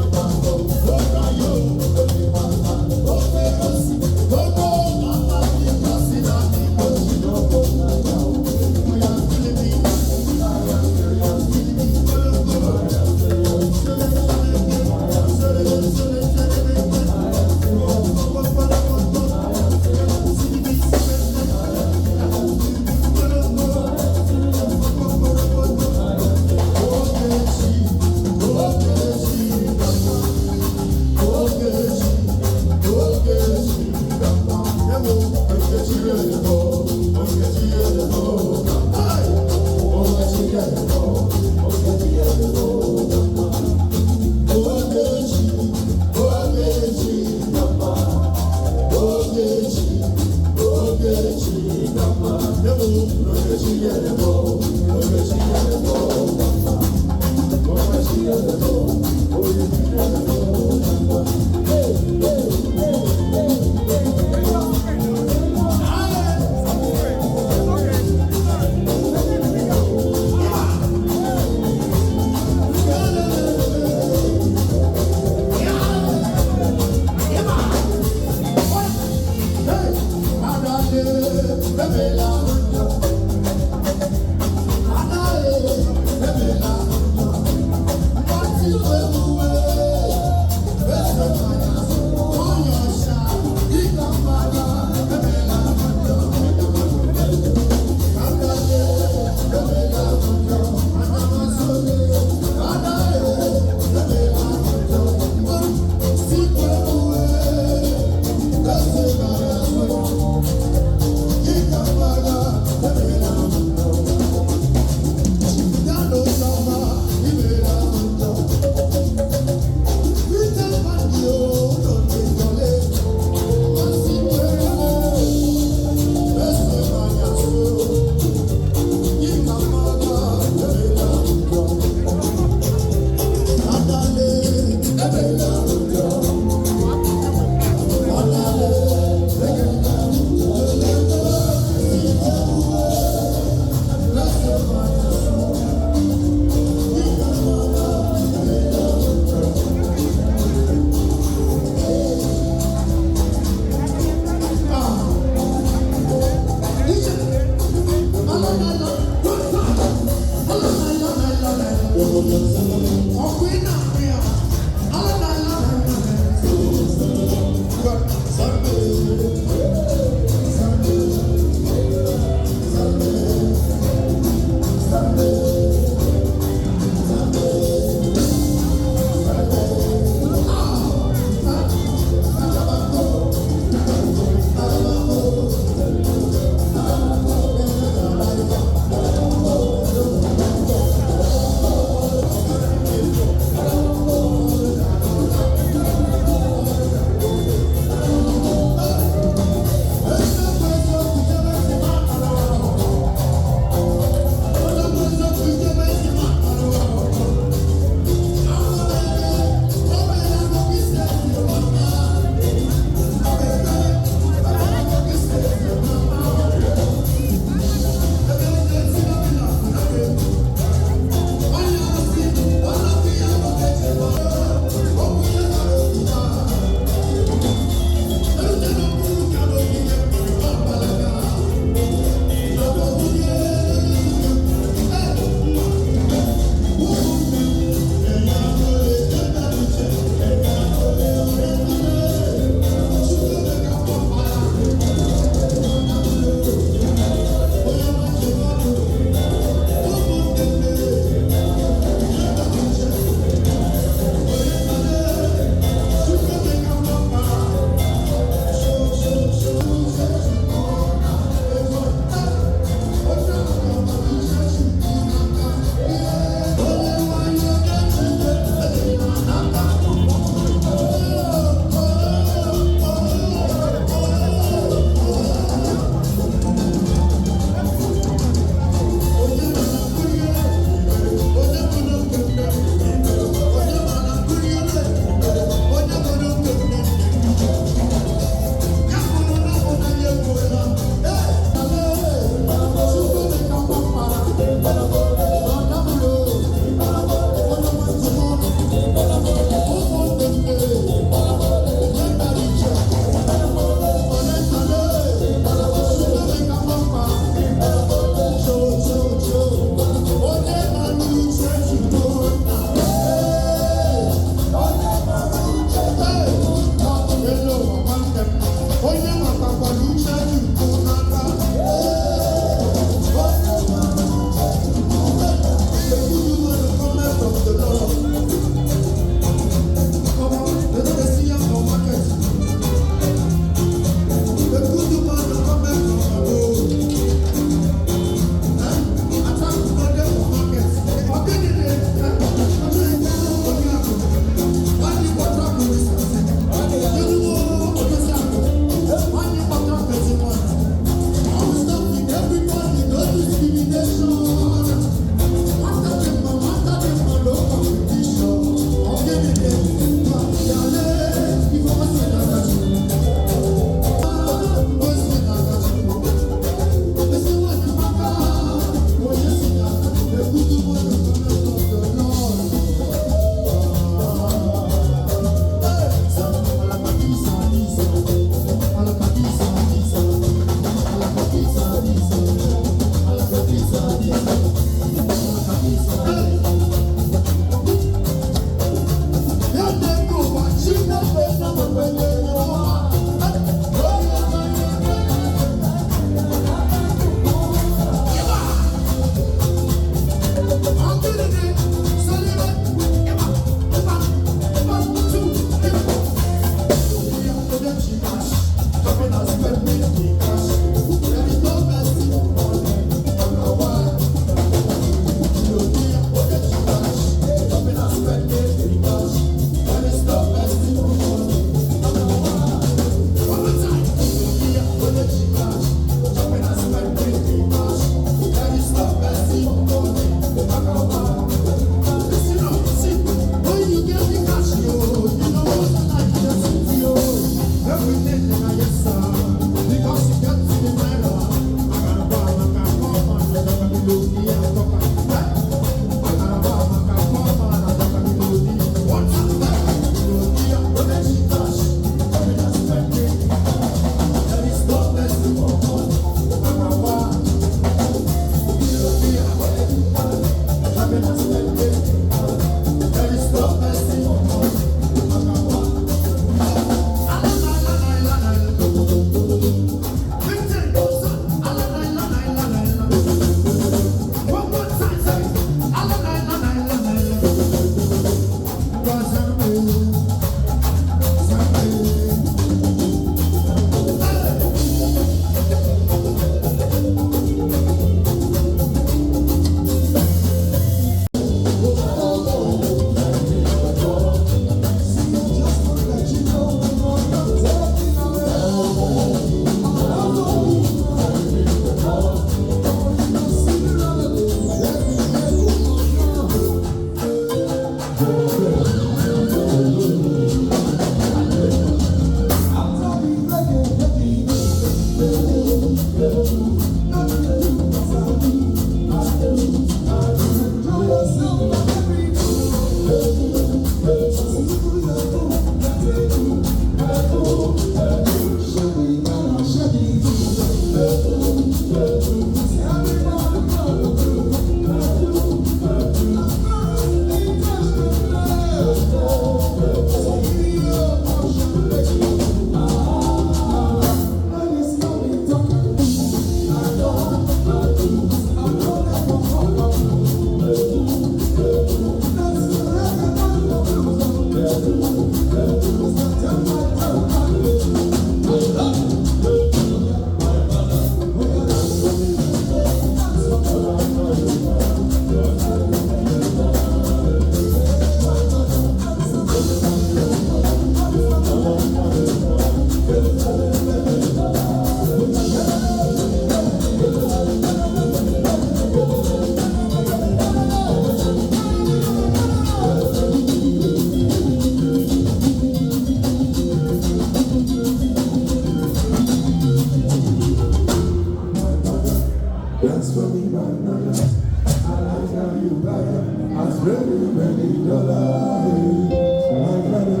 K: spending many dollars. I gotta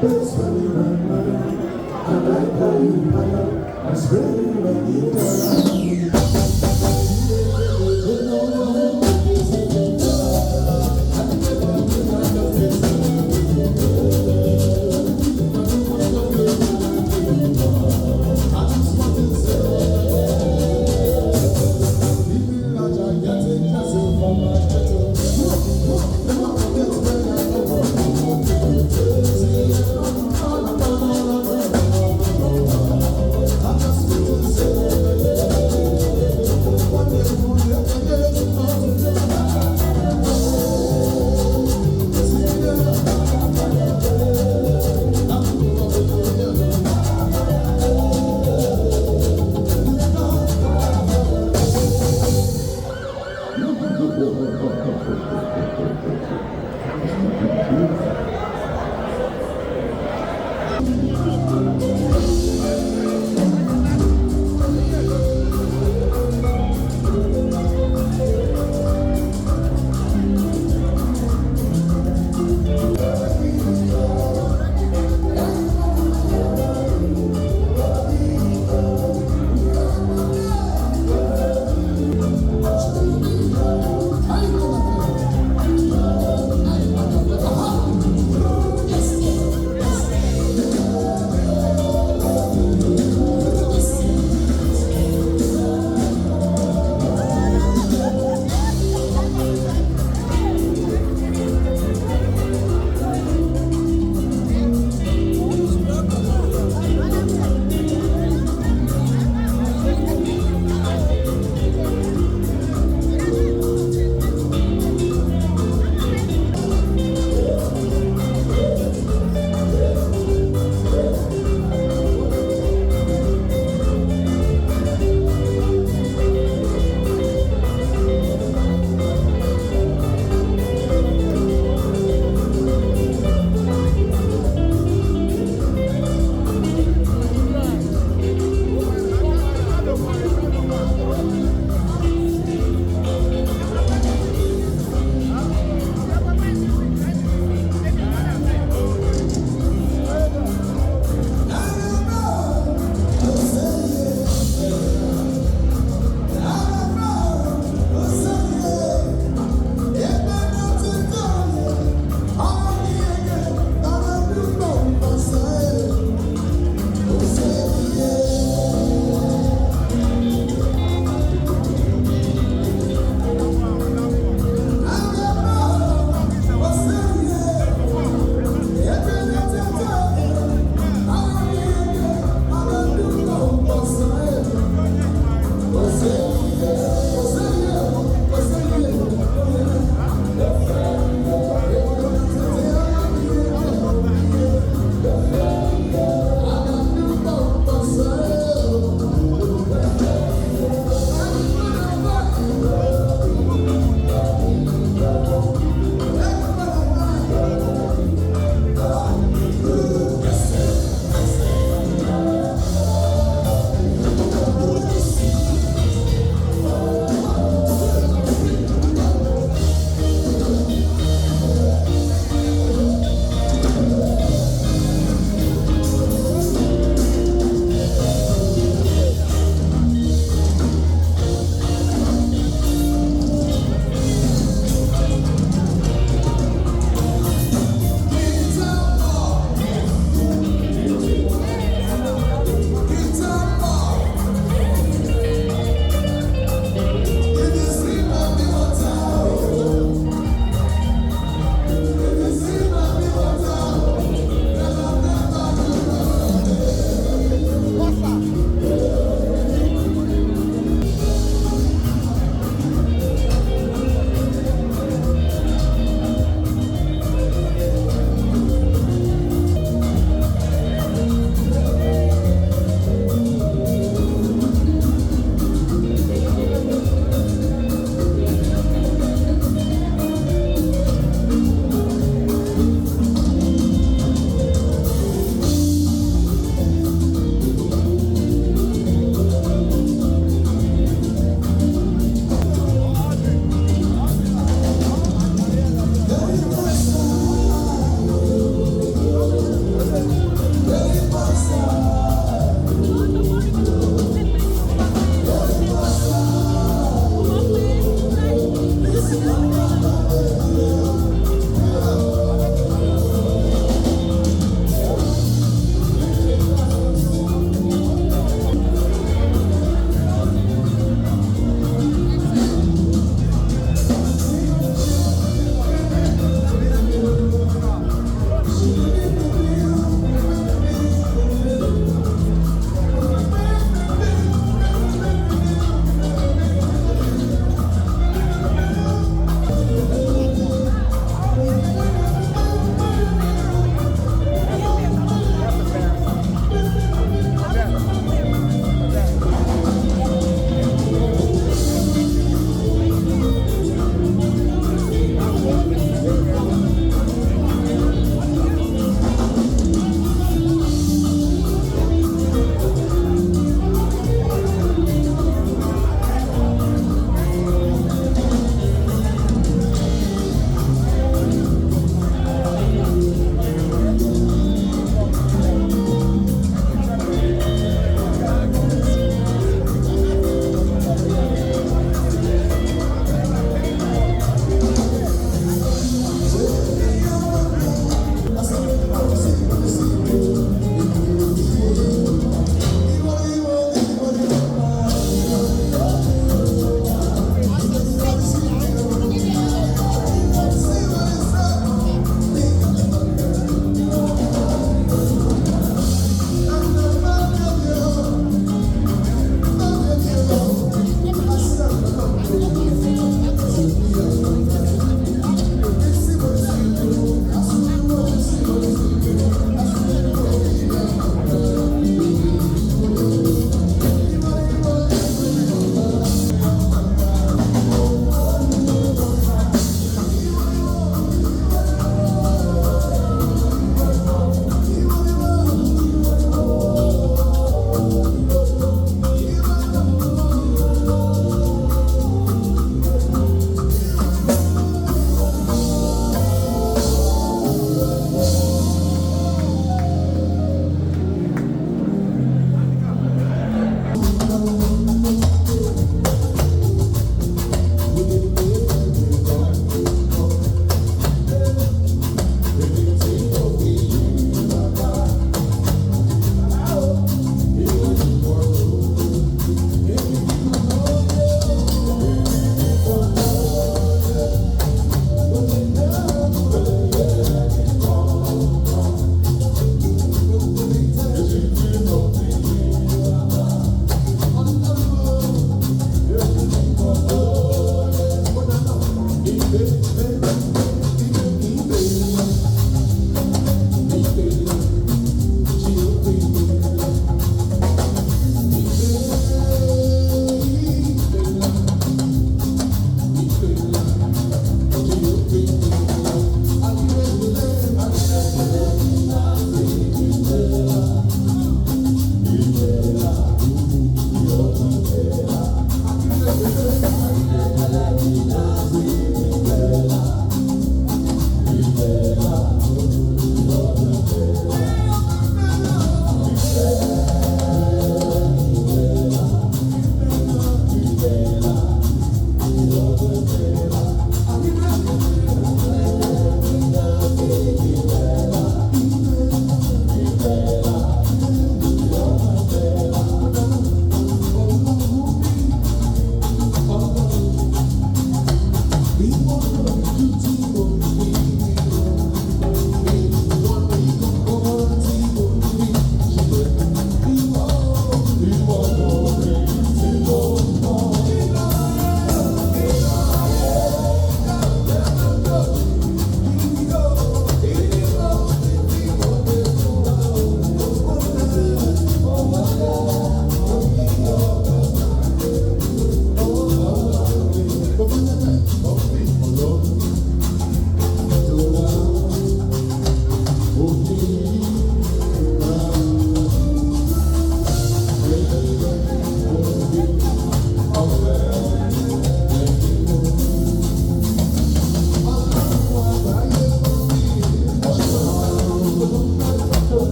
K: pay spending money. And I call you mother. I'm spending many dollars.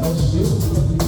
K: Let's